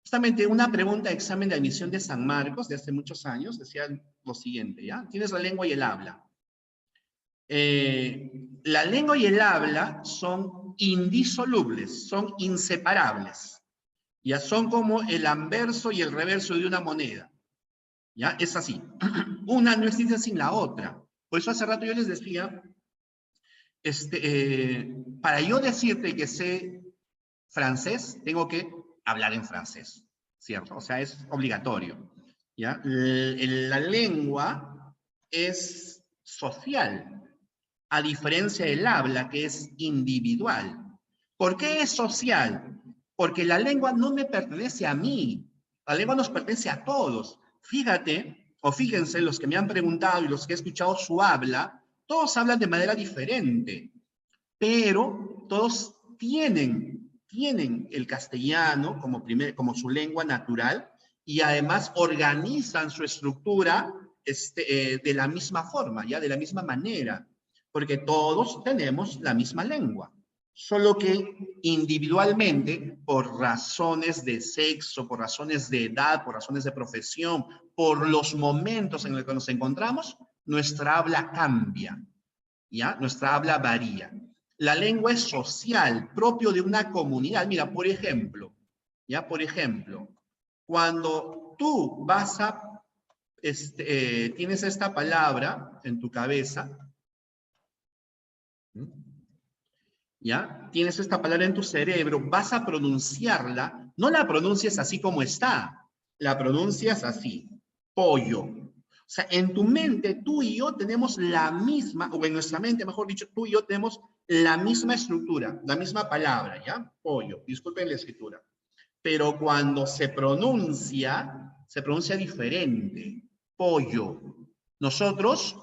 Justamente una pregunta de examen de admisión de San Marcos de hace muchos años decía lo siguiente, ¿ya? Tienes la lengua y el habla. La lengua y el habla son indisolubles, son inseparables, Ya son como el anverso y el reverso de una moneda. ¿Ya? Es así. Una no existe sin la otra. Por eso hace rato yo les decía, para yo decirte que sé francés, tengo que hablar en francés, ¿cierto? O sea, es obligatorio. ¿Ya? La lengua es social, a diferencia del habla, que es individual. ¿Por qué es social? Porque la lengua no me pertenece a mí, la lengua nos pertenece a todos. Fíjate, o fíjense, los que me han preguntado y los que he escuchado su habla, todos hablan de manera diferente, pero todos tienen el castellano como su lengua natural y además organizan su estructura de la misma forma, ya de la misma manera, porque todos tenemos la misma lengua, solo que individualmente, por razones de sexo, por razones de edad, por razones de profesión, por los momentos en los que nos encontramos, nuestra habla cambia, ¿ya? Nuestra habla varía. La lengua es social, propio de una comunidad. Mira, por ejemplo, cuando tú vas a, tienes esta palabra en tu cabeza, ¿ya? Tienes esta palabra en tu cerebro, vas a pronunciarla, no la pronuncias así como está, la pronuncias así, pollo. O sea, en tu mente, tú y yo tenemos la misma, o en nuestra mente, mejor dicho, tú y yo tenemos la misma estructura, la misma palabra, ¿ya? Pollo, disculpen la escritura. Pero cuando se pronuncia diferente, pollo. Nosotros,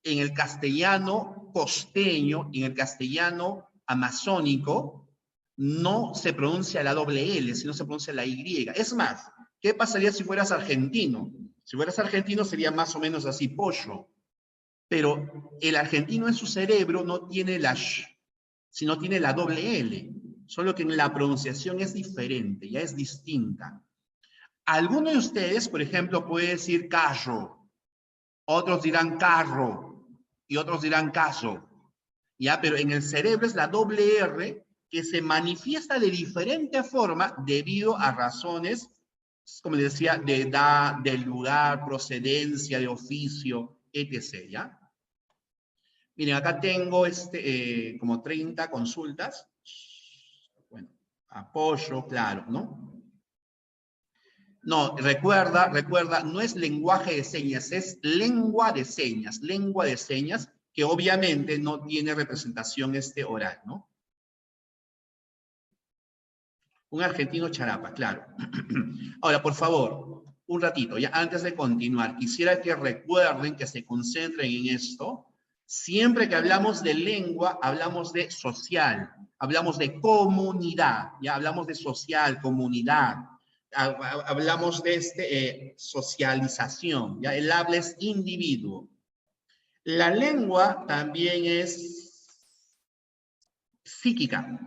en el castellano costeño, en el castellano amazónico, no se pronuncia la doble L, sino se pronuncia la Y. Es más, ¿qué pasaría si fueras argentino? Si fueras argentino sería más o menos así, pollo. Pero el argentino en su cerebro no tiene la sh, sino tiene la doble L. Solo que en la pronunciación es diferente, ya es distinta. Alguno de ustedes, por ejemplo, puede decir carro, otros dirán carro y otros dirán caso. ¿Ya? Pero en el cerebro es la doble R que se manifiesta de diferente forma debido a razones, como les decía, de edad, del lugar, procedencia, de oficio, etc. ¿Ya? Miren, acá tengo como 30 consultas. Bueno, apoyo, claro, ¿no? No, recuerda, no es lenguaje de señas, es lengua de señas, que obviamente no tiene representación oral, ¿no? Un argentino charapa, claro. Ahora, por favor, un ratito, ya antes de continuar, quisiera que recuerden, que se concentren en esto. Siempre que hablamos de lengua, hablamos de social, hablamos de comunidad, ya hablamos de social, comunidad. Hablamos de socialización, ¿ya? El habla es individuo. La lengua también es psíquica,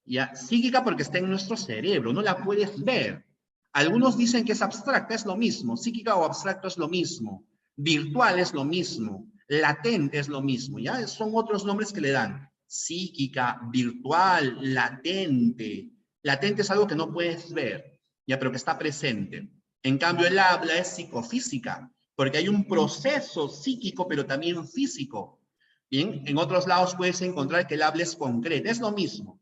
¿ya? Psíquica porque está en nuestro cerebro, no la puedes ver. Algunos dicen que es abstracta, es lo mismo. Psíquica o abstracto es lo mismo. Virtual es lo mismo. Latente es lo mismo, ¿ya? Son otros nombres que le dan. Psíquica, virtual, latente. Latente es algo que no puedes ver, ya, pero que está presente. En cambio, el habla es psicofísica, porque hay un proceso psíquico, pero también físico. Bien, en otros lados puedes encontrar que el habla es concreta, es lo mismo.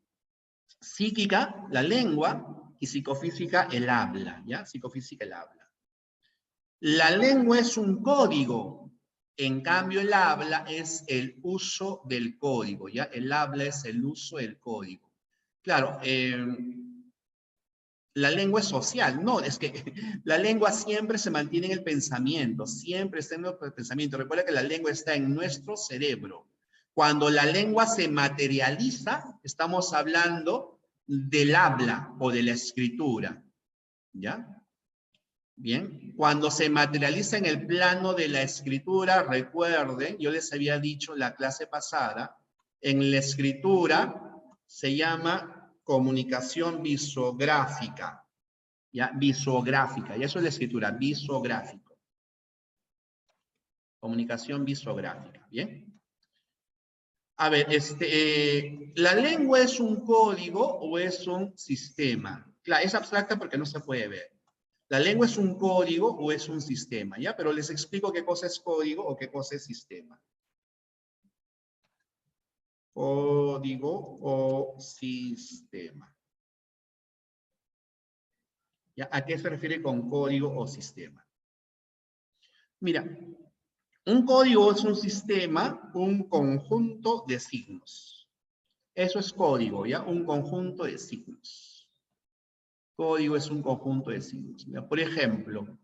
Psíquica, la lengua, y psicofísica, el habla, ¿ya? Psicofísica, el habla. La lengua es un código, en cambio el habla es el uso del código, ¿ya? El habla es el uso del código. Claro, la lengua es social. No, es que la lengua siempre se mantiene en el pensamiento, siempre está en el pensamiento. Recuerda que la lengua está en nuestro cerebro. Cuando la lengua se materializa, estamos hablando del habla o de la escritura. ¿Ya? Bien. Cuando se materializa en el plano de la escritura, recuerden, yo les había dicho en la clase pasada, en la escritura se llama comunicación visográfica, ¿ya? Visográfica, y eso es la escritura, visográfico. Comunicación visográfica, ¿bien? A ver, ¿la lengua es un código o es un sistema? Claro, es abstracta porque no se puede ver. La lengua es un código o es un sistema, ¿ya? Pero les explico qué cosa es código o qué cosa es sistema. Código o sistema. ¿Ya? ¿A qué se refiere con código o sistema? Mira, un código es un sistema, un conjunto de signos. Eso es código, ¿ya? Un conjunto de signos. Código es un conjunto de signos. Mira, por ejemplo,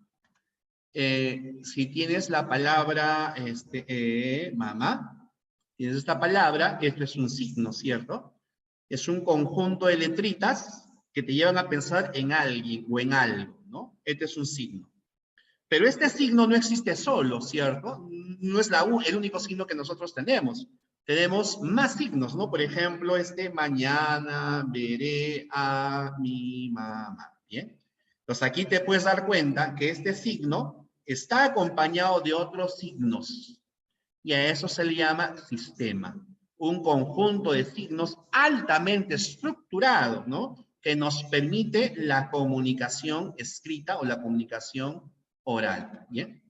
si tienes la palabra mamá, tienes esta palabra, esto es un signo, ¿cierto? Es un conjunto de letritas que te llevan a pensar en alguien o en algo, ¿no? Este es un signo. Pero este signo no existe solo, ¿cierto? No es el único signo que nosotros tenemos. Tenemos más signos, ¿no? Por ejemplo, mañana veré a mi mamá, ¿bien? Entonces aquí te puedes dar cuenta que este signo está acompañado de otros signos. Y a eso se le llama sistema. Un conjunto de signos altamente estructurado, ¿no? Que nos permite la comunicación escrita o la comunicación oral, ¿bien?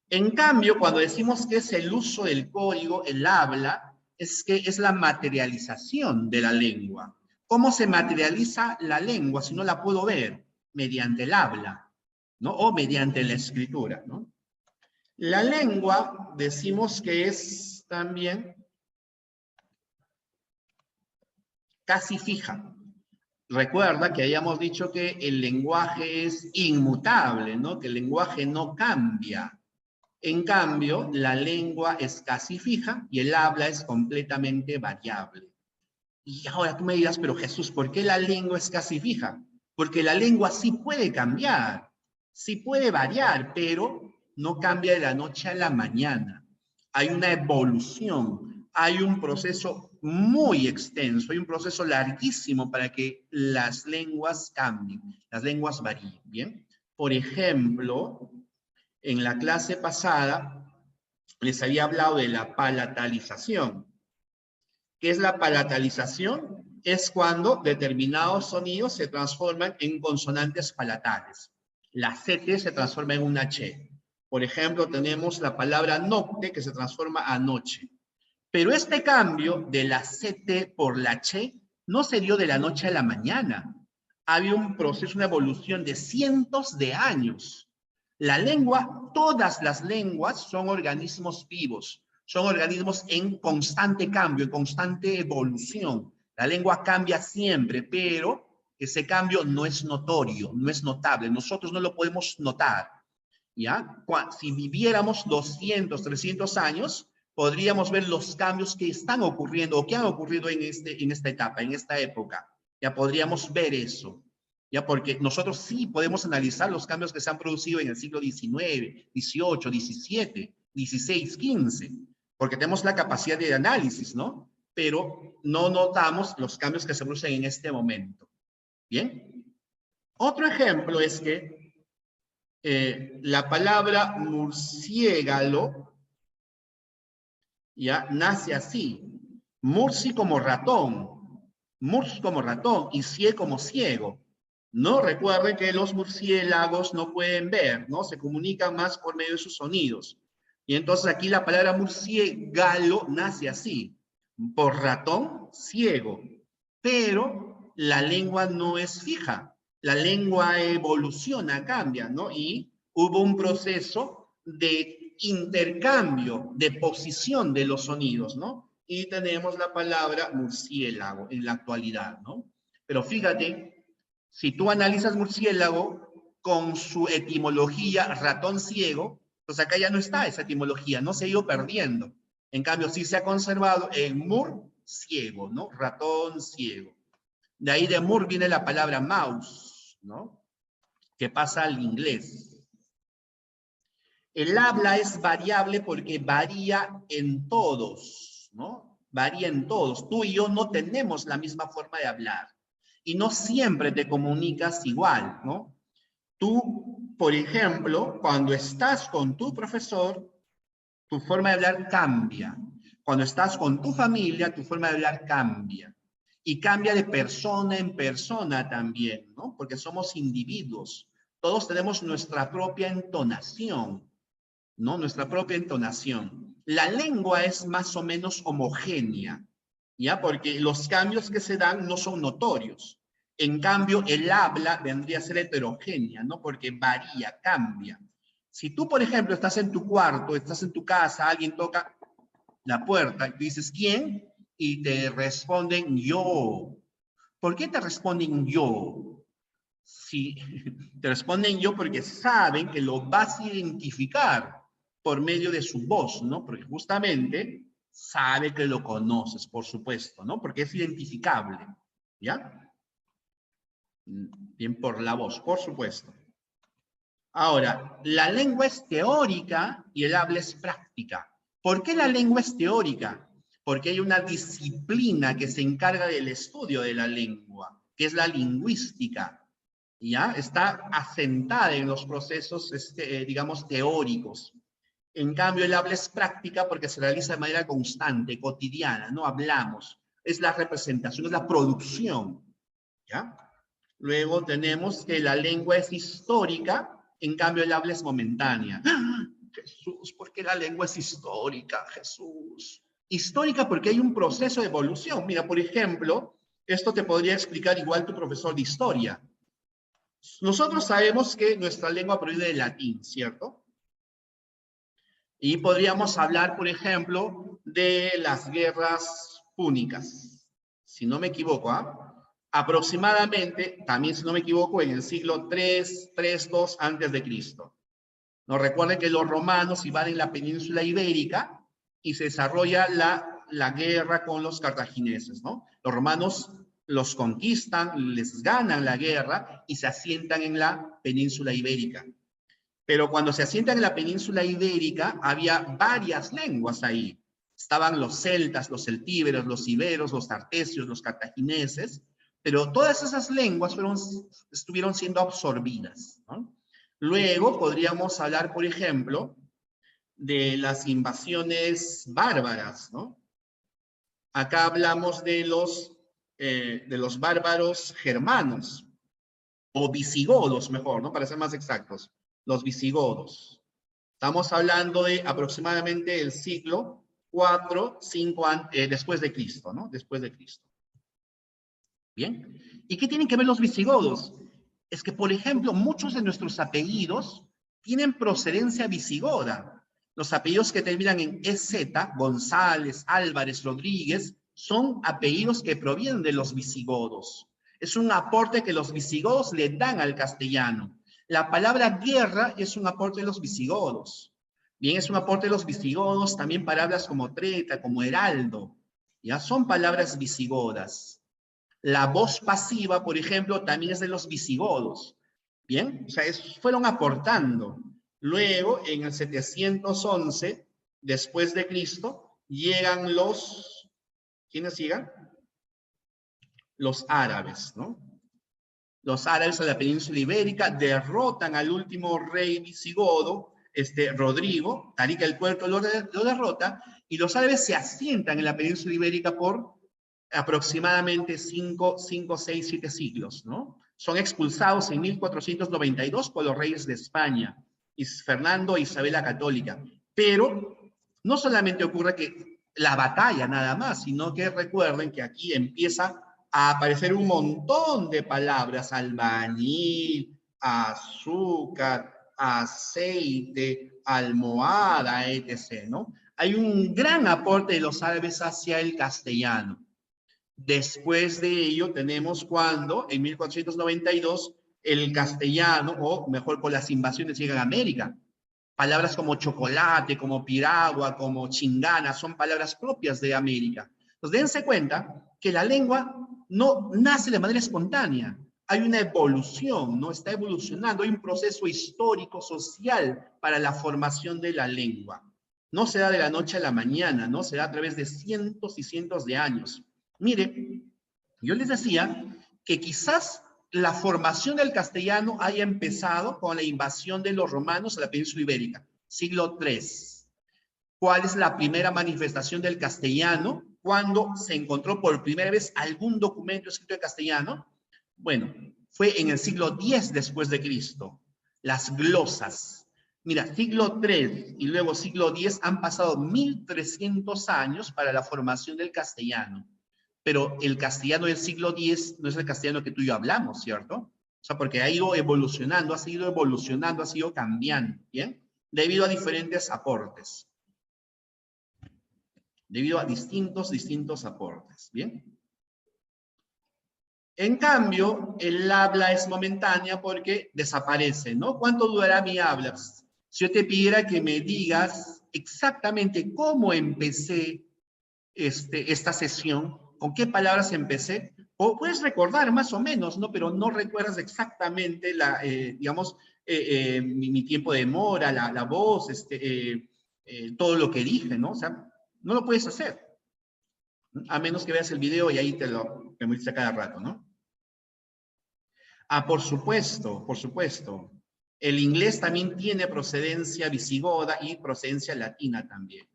En cambio, cuando decimos que es el uso del código, el habla, es que es la materialización de la lengua. ¿Cómo se materializa la lengua si no la puedo ver? Mediante el habla, ¿no? O mediante la escritura, ¿no? La lengua, decimos que es también casi fija. Recuerda que habíamos dicho que el lenguaje es inmutable, ¿no? Que el lenguaje no cambia. En cambio, la lengua es casi fija y el habla es completamente variable. Y ahora tú me dirás, pero Jesús, ¿por qué la lengua es casi fija? Porque la lengua sí puede cambiar, sí puede variar, pero no cambia de la noche a la mañana. Hay una evolución, hay un proceso muy extenso, hay un proceso larguísimo para que las lenguas cambien, las lenguas varíen, ¿bien? Por ejemplo, en la clase pasada les había hablado de la palatalización. ¿Qué es la palatalización? Es cuando determinados sonidos se transforman en consonantes palatales. La CT se transforma en una H. Por ejemplo, tenemos la palabra nocte que se transforma a noche. Pero este cambio de la CT por la H no se dio de la noche a la mañana. Había un proceso, una evolución de cientos de años. La lengua, todas las lenguas son organismos vivos, son organismos en constante cambio, en constante evolución. La lengua cambia siempre, pero ese cambio no es notorio, no es notable. Nosotros no lo podemos notar, ¿ya? Si viviéramos 200, 300 años, podríamos ver los cambios que están ocurriendo o que han ocurrido en esta etapa, en esta época. Ya podríamos ver eso. ¿Ya? Porque nosotros sí podemos analizar los cambios que se han producido en el siglo XIX, XVIII, XVII, XVI, XV, porque tenemos la capacidad de análisis, ¿no? Pero no notamos los cambios que se producen en este momento. ¿Bien? Otro ejemplo es que la palabra murciélago ya nace así. Murci como ratón, murs como ratón y cie como ciego. No, recuerden que los murciélagos no pueden ver, ¿no? Se comunican más por medio de sus sonidos. Y entonces aquí la palabra murciélago nace así, por ratón, ciego. Pero la lengua no es fija. La lengua evoluciona, cambia, ¿no? Y hubo un proceso de intercambio, de posición de los sonidos, ¿no? Y tenemos la palabra murciélago en la actualidad, ¿no? Pero fíjate, si tú analizas murciélago con su etimología ratón ciego, pues acá ya no está esa etimología, no se ha ido perdiendo. En cambio, sí se ha conservado el mur ciego, ¿no? Ratón ciego. De ahí de mur viene la palabra mouse, ¿no? Que pasa al inglés. El habla es variable porque varía en todos, ¿no? Varía en todos. Tú y yo no tenemos la misma forma de hablar. Y no siempre te comunicas igual, ¿no? Tú, por ejemplo, cuando estás con tu profesor, tu forma de hablar cambia. Cuando estás con tu familia, tu forma de hablar cambia. y cambia de persona en persona también, ¿no? Porque somos individuos. Todos tenemos nuestra propia entonación, ¿no? Nuestra propia entonación. La lengua es más o menos homogénea, ¿ya? Porque los cambios que se dan no son notorios. En cambio, el habla vendría a ser heterogénea, ¿no? Porque varía, cambia. Si tú, por ejemplo, estás en tu cuarto, estás en tu casa, alguien toca la puerta y tú dices, ¿quién? Y te responden, yo. ¿Por qué te responden yo? Si te responden yo porque saben que lo vas a identificar por medio de su voz, ¿no? Porque justamente sabe que lo conoces, por supuesto, ¿no? Porque es identificable, ¿ya? Bien, por la voz, por supuesto. Ahora, la lengua es teórica y el habla es práctica. ¿Por qué la lengua es teórica? Porque hay una disciplina que se encarga del estudio de la lengua, que es la lingüística. ¿Ya? Está asentada en los procesos, digamos, teóricos. En cambio, el habla es práctica porque se realiza de manera constante, cotidiana, no hablamos. Es la representación, es la producción, ¿ya? Luego tenemos que la lengua es histórica, en cambio el habla es momentánea. ¡Ah! Jesús, ¿por qué la lengua es histórica, Jesús? Histórica porque hay un proceso de evolución. Mira, por ejemplo, esto te podría explicar igual tu profesor de historia. Nosotros sabemos que nuestra lengua proviene del latín, ¿cierto? Y podríamos hablar, por ejemplo, de las guerras púnicas, si no me equivoco, ¿ah? Aproximadamente, también si no me equivoco, en el siglo 3-2 antes de Cristo. Nos recuerden que los romanos invaden la península ibérica y se desarrolla la guerra con los cartagineses, ¿no? Los romanos los conquistan, les ganan la guerra y se asientan en la península ibérica. Pero cuando se asientan en la península ibérica, había varias lenguas ahí. Estaban los celtas, los celtíberos, los iberos, los tartesios, los cartagineses, pero todas esas lenguas estuvieron siendo absorbidas, ¿no? Luego podríamos hablar, por ejemplo, de las invasiones bárbaras, ¿no? Acá hablamos de los bárbaros germanos, o visigodos mejor, ¿no? Para ser más exactos, los visigodos. Estamos hablando de aproximadamente el siglo 4, 5 después de Cristo, ¿no? Después de Cristo. Bien. ¿Y qué tienen que ver los visigodos? Es que, por ejemplo, muchos de nuestros apellidos tienen procedencia visigoda. Los apellidos que terminan en EZ, González, Álvarez, Rodríguez, son apellidos que provienen de los visigodos. Es un aporte que los visigodos le dan al castellano. La palabra guerra es un aporte de los visigodos. Bien, es un aporte de los visigodos, también palabras como treta, como heraldo. Ya son palabras visigodas. La voz pasiva, por ejemplo, también es de los visigodos. Bien, o sea, fueron aportando. Luego, en el 711, después de Cristo, llegan los, ¿quiénes llegan? Los árabes, ¿no? Los árabes a la península ibérica derrotan al último rey visigodo, Rodrigo, Tariq el Cuarto lo derrota, y los árabes se asientan en la península ibérica por aproximadamente 5, 6, 7 siglos, ¿no? Son expulsados en 1492 por los reyes de España, Fernando e Isabel la Católica. Pero no solamente ocurre que la batalla nada más, sino que recuerden que aquí empieza a aparecer un montón de palabras: albañil, azúcar, aceite, almohada, etc., ¿no? Hay un gran aporte de los árabes hacia el castellano. Después de ello tenemos cuando, en 1492, el castellano, o mejor con las invasiones, llegan a América. Palabras como chocolate, como piragua, como chingana, son palabras propias de América. Entonces, dense cuenta que la lengua no nace de manera espontánea. Hay una evolución, ¿no? Está evolucionando, hay un proceso histórico, social para la formación de la lengua. No se da de la noche a la mañana, ¿no? Se da a través de cientos y cientos de años. Mire, yo les decía que quizás la formación del castellano haya empezado con la invasión de los romanos a la península ibérica, siglo III. ¿Cuál es la primera manifestación del castellano? ¿Cuándo se encontró por primera vez algún documento escrito en castellano? Bueno, fue en el siglo X después de Cristo. Las glosas. Mira, siglo III y luego siglo X han pasado 1300 años para la formación del castellano. Pero el castellano del siglo X no es el castellano que tú y yo hablamos, ¿cierto? O sea, porque ha ido evolucionando, ha seguido evolucionando, ha sido cambiando, ¿bien? Debido a diferentes aportes. Debido a distintos aportes, ¿bien? En cambio, el habla es momentánea porque desaparece, ¿no? ¿Cuánto durará mi habla? Si yo te pidiera que me digas exactamente cómo empecé esta sesión, con qué palabras empecé, o puedes recordar más o menos, ¿no? Pero no recuerdas exactamente digamos, mi tiempo de demora, la voz, todo lo que dije, ¿no? O sea, no lo puedes hacer, a menos que veas el video y ahí te lo memoriza cada rato, ¿no? Ah, por supuesto, por supuesto. El inglés también tiene procedencia visigoda y procedencia latina también.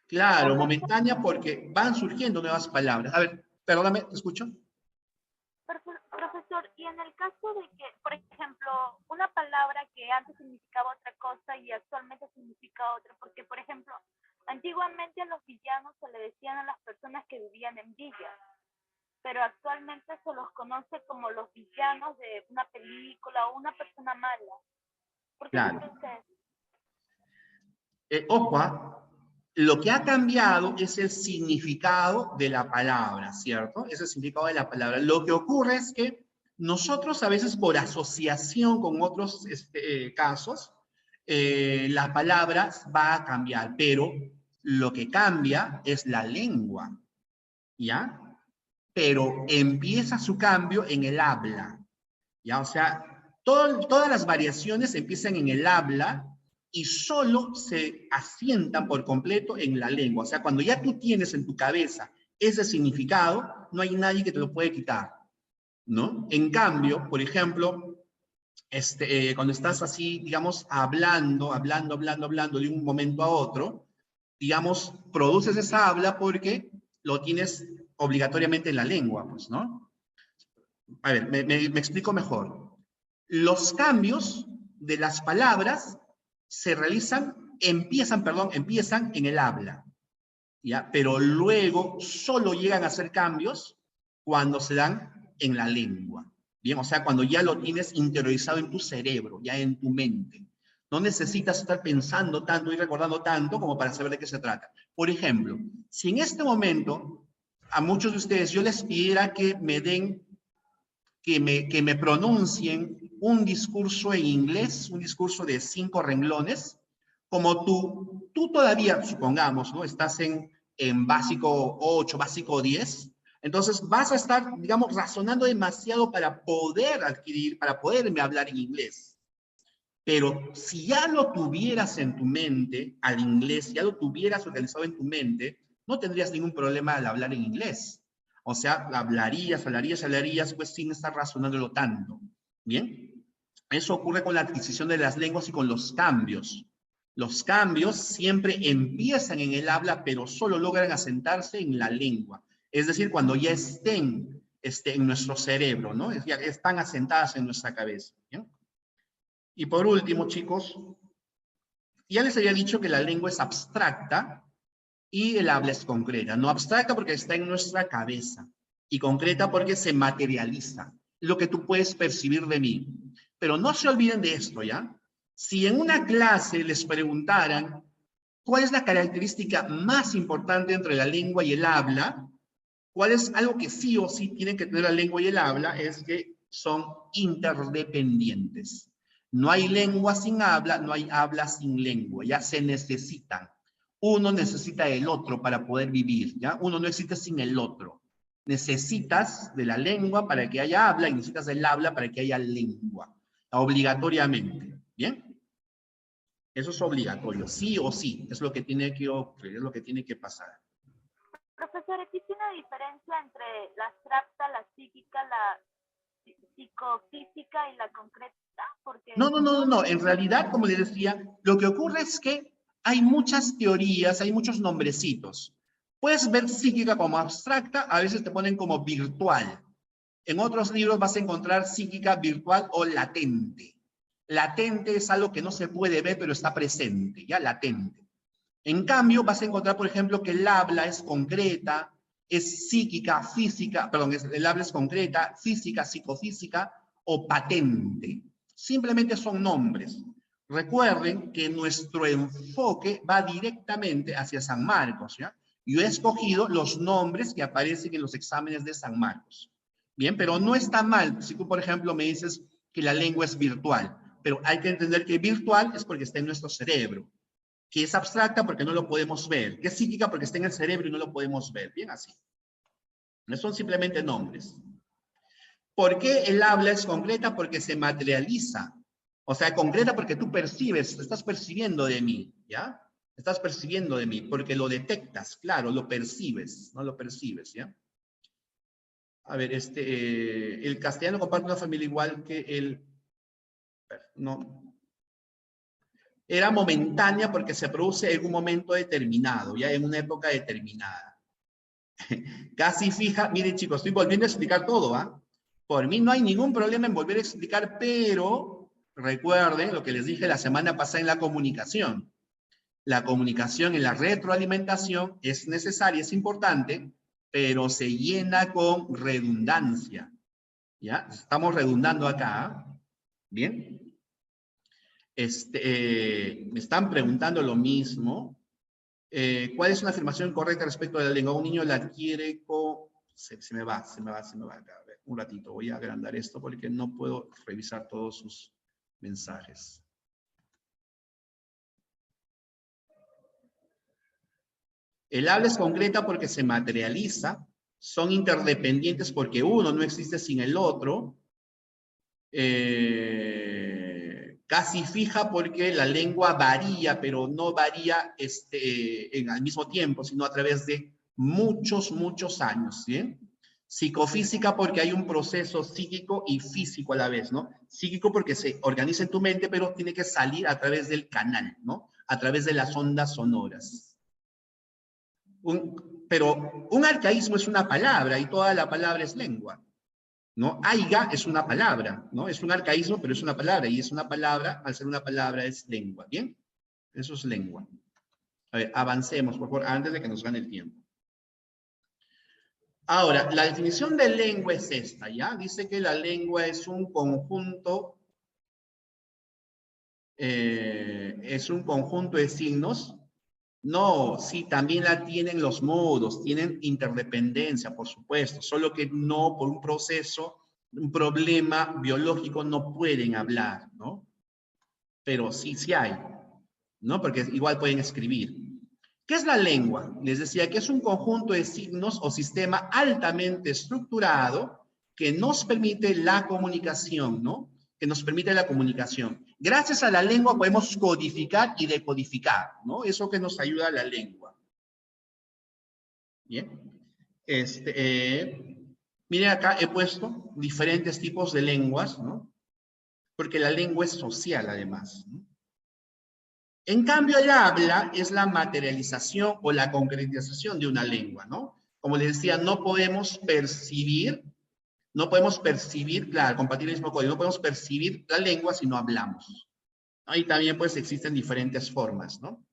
Claro, momentánea porque van surgiendo nuevas palabras. A ver, perdóname, ¿te escucho? Profesor, y en el caso de que, por ejemplo, una palabra que antes significaba otra cosa y actualmente significa otra, porque, por ejemplo, antiguamente a los villanos se le decían a las personas que vivían en villas, pero actualmente se los conoce como los villanos de una película o una persona mala. ¿Por qué Claro. sucede eso? Ojo, lo que ha cambiado es el significado de la palabra, ¿cierto? Es el significado de la palabra. Lo que ocurre es que nosotros a veces por asociación con otros casos, la palabra va a cambiar, pero lo que cambia es la lengua, ¿ya? Pero empieza su cambio en el habla, ¿ya? O sea, todas las variaciones empiezan en el habla y solo se asientan por completo en la lengua. O sea, cuando ya tú tienes en tu cabeza ese significado, no hay nadie que te lo puede quitar, ¿no? En cambio, por ejemplo, cuando estás así, digamos, hablando de un momento a otro, digamos, produces esa habla porque lo tienes obligatoriamente en la lengua, pues, ¿no? A ver, me explico mejor. Los cambios de las palabras se empiezan en el habla, ¿ya? Pero luego solo llegan a ser cambios cuando se dan en la lengua. Bien, o sea, cuando ya lo tienes interiorizado en tu cerebro, ya en tu mente. No necesitas estar pensando tanto y recordando tanto como para saber de qué se trata. Por ejemplo, si en este momento a muchos de ustedes yo les pidiera que me den que me pronuncien un discurso en inglés, un discurso de 5 renglones, como tú todavía, supongamos, ¿no? Estás en básico 8, básico 10, entonces vas a estar, digamos, razonando demasiado para poder adquirir, para poderme hablar en inglés. Pero si ya lo tuvieras en tu mente, al inglés, ya lo tuvieras organizado en tu mente, no tendrías ningún problema al hablar en inglés. O sea, hablarías, pues sin estar razonándolo tanto. ¿Bien? Eso ocurre con la adquisición de las lenguas y con los cambios. Los cambios siempre empiezan en el habla, pero solo logran asentarse en la lengua. Es decir, cuando ya estén en nuestro cerebro, ¿no? Ya están asentadas en nuestra cabeza. ¿Bien? Y por último, chicos, ya les había dicho que la lengua es abstracta y el habla es concreta. No abstracta porque está en nuestra cabeza y concreta porque se materializa, lo que tú puedes percibir de mí. Pero no se olviden de esto, ¿ya? Si en una clase les preguntaran cuál es la característica más importante entre la lengua y el habla, cuál es algo que sí o sí tienen que tener la lengua y el habla, es que son interdependientes. No hay lengua sin habla, no hay habla sin lengua, ya se necesitan. Uno necesita del otro para poder vivir, ¿ya? Uno no existe sin el otro. Necesitas de la lengua para que haya habla y necesitas del habla para que haya lengua, obligatoriamente, ¿bien? Eso es obligatorio, sí o sí, es lo que tiene que ocurrir, es lo que tiene que pasar. Profesor, ¿existe una diferencia entre la abstracta, la psíquica, la psicofísica y la concreta? abstracta? Porque No. En realidad, como les decía, lo que ocurre es que hay muchas teorías, hay muchos nombrecitos. Puedes ver psíquica como abstracta, a veces te ponen como virtual. En otros libros vas a encontrar psíquica virtual o latente. Latente es algo que no se puede ver, pero está presente, ya latente. En cambio, vas a encontrar, por ejemplo, que el habla es concreta, es psíquica, física, perdón, el habla es concreta, física, psicofísica o patente. Simplemente son nombres. Recuerden que nuestro enfoque va directamente hacia San Marcos, ¿ya? Yo he escogido los nombres que aparecen en los exámenes de San Marcos. Bien, pero no está mal si tú, por ejemplo, me dices que la lengua es virtual, pero hay que entender que virtual es porque está en nuestro cerebro, que es abstracta porque no lo podemos ver, que es psíquica porque está en el cerebro y no lo podemos ver. Bien así. No son simplemente nombres. ¿Por qué el habla es concreta? Porque se materializa. O sea, concreta porque tú percibes, estás percibiendo de mí, ¿ya? Estás percibiendo de mí, porque lo detectas, claro, lo percibes, no lo percibes, ¿ya? A ver, el castellano comparte una familia igual que el... No. Era momentánea porque se produce en un momento determinado, ya en una época determinada. Casi fija, miren chicos, estoy volviendo a explicar todo, ¿ah? Por mí no hay ningún problema en volver a explicar, pero recuerden lo que les dije la semana pasada en la comunicación. La comunicación en la retroalimentación es necesaria, es importante, pero se llena con redundancia. ¿Ya? Estamos redundando acá. ¿Bien? Me están preguntando lo mismo. ¿Cuál es una afirmación correcta respecto a la lengua? Un niño la adquiere con... Se me va acá. A ver, un ratito, voy a agrandar esto porque no puedo revisar todos sus mensajes. El habla es concreta porque se materializa, son interdependientes porque uno no existe sin el otro, casi fija porque la lengua varía, pero no varía al mismo tiempo, sino a través de muchos años, ¿sí? Psicofísica porque hay un proceso psíquico y físico a la vez, ¿no? Psíquico porque se organiza en tu mente, pero tiene que salir a través del canal, ¿no? A través de las ondas sonoras. Pero un arcaísmo es una palabra y toda la palabra es lengua, ¿no? Aiga es una palabra, ¿no? Es un arcaísmo, pero es una palabra, y es una palabra, al ser una palabra, es lengua, ¿bien? Eso es lengua. A ver, avancemos, por favor, antes de que nos gane el tiempo. Ahora, la definición de lengua es esta, ¿ya? Dice que la lengua es un conjunto, de signos. No, sí, también la tienen los mudos, tienen interdependencia, por supuesto, solo que no por un proceso, un problema biológico no pueden hablar, ¿no? Pero sí hay, ¿no? Porque igual pueden escribir. ¿Qué es la lengua? Les decía que es un conjunto de signos o sistema altamente estructurado que nos permite la comunicación, ¿no? Que nos permite la comunicación. Gracias a la lengua podemos codificar y decodificar, ¿no? Eso que nos ayuda a la lengua. Bien. Miren acá he puesto diferentes tipos de lenguas, ¿no? Porque la lengua es social además, ¿no? En cambio, el habla es la materialización o la concretización de una lengua, ¿no? Como les decía, no podemos percibir, claro, compartir el mismo código, no podemos percibir la lengua si no hablamos. Ahí también pues existen diferentes formas, ¿no?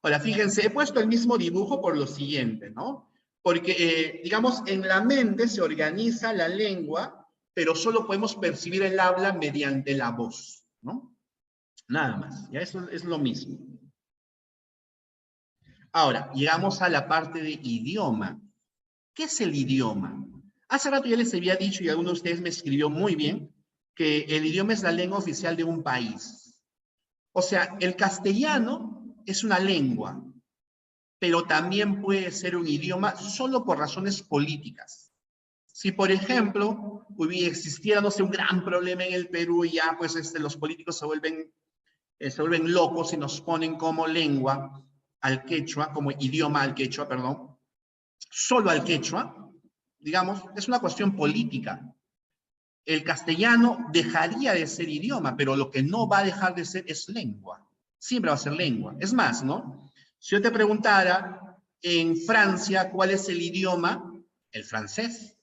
Ahora, fíjense, he puesto el mismo dibujo por lo siguiente, ¿no? Porque, digamos, en la mente se organiza la lengua, pero solo podemos percibir el habla mediante la voz, ¿no? Nada más, ya eso es lo mismo. Ahora, llegamos a la parte de idioma. ¿Qué es el idioma? Hace rato ya les había dicho, y alguno de ustedes me escribió muy bien, que el idioma es la lengua oficial de un país. O sea, el castellano es una lengua, pero también puede ser un idioma solo por razones políticas. Si, por ejemplo, existiera, no sé, un gran problema en el Perú y ya, pues, los políticos se vuelven locos y nos ponen como lengua al quechua, como idioma al quechua, perdón, solo al quechua, digamos, es una cuestión política. el castellano dejaría de ser idioma, pero lo que no va a dejar de ser es lengua. Siempre va a ser lengua. Es más, ¿no? Si yo te preguntara en Francia cuál es el idioma, el francés.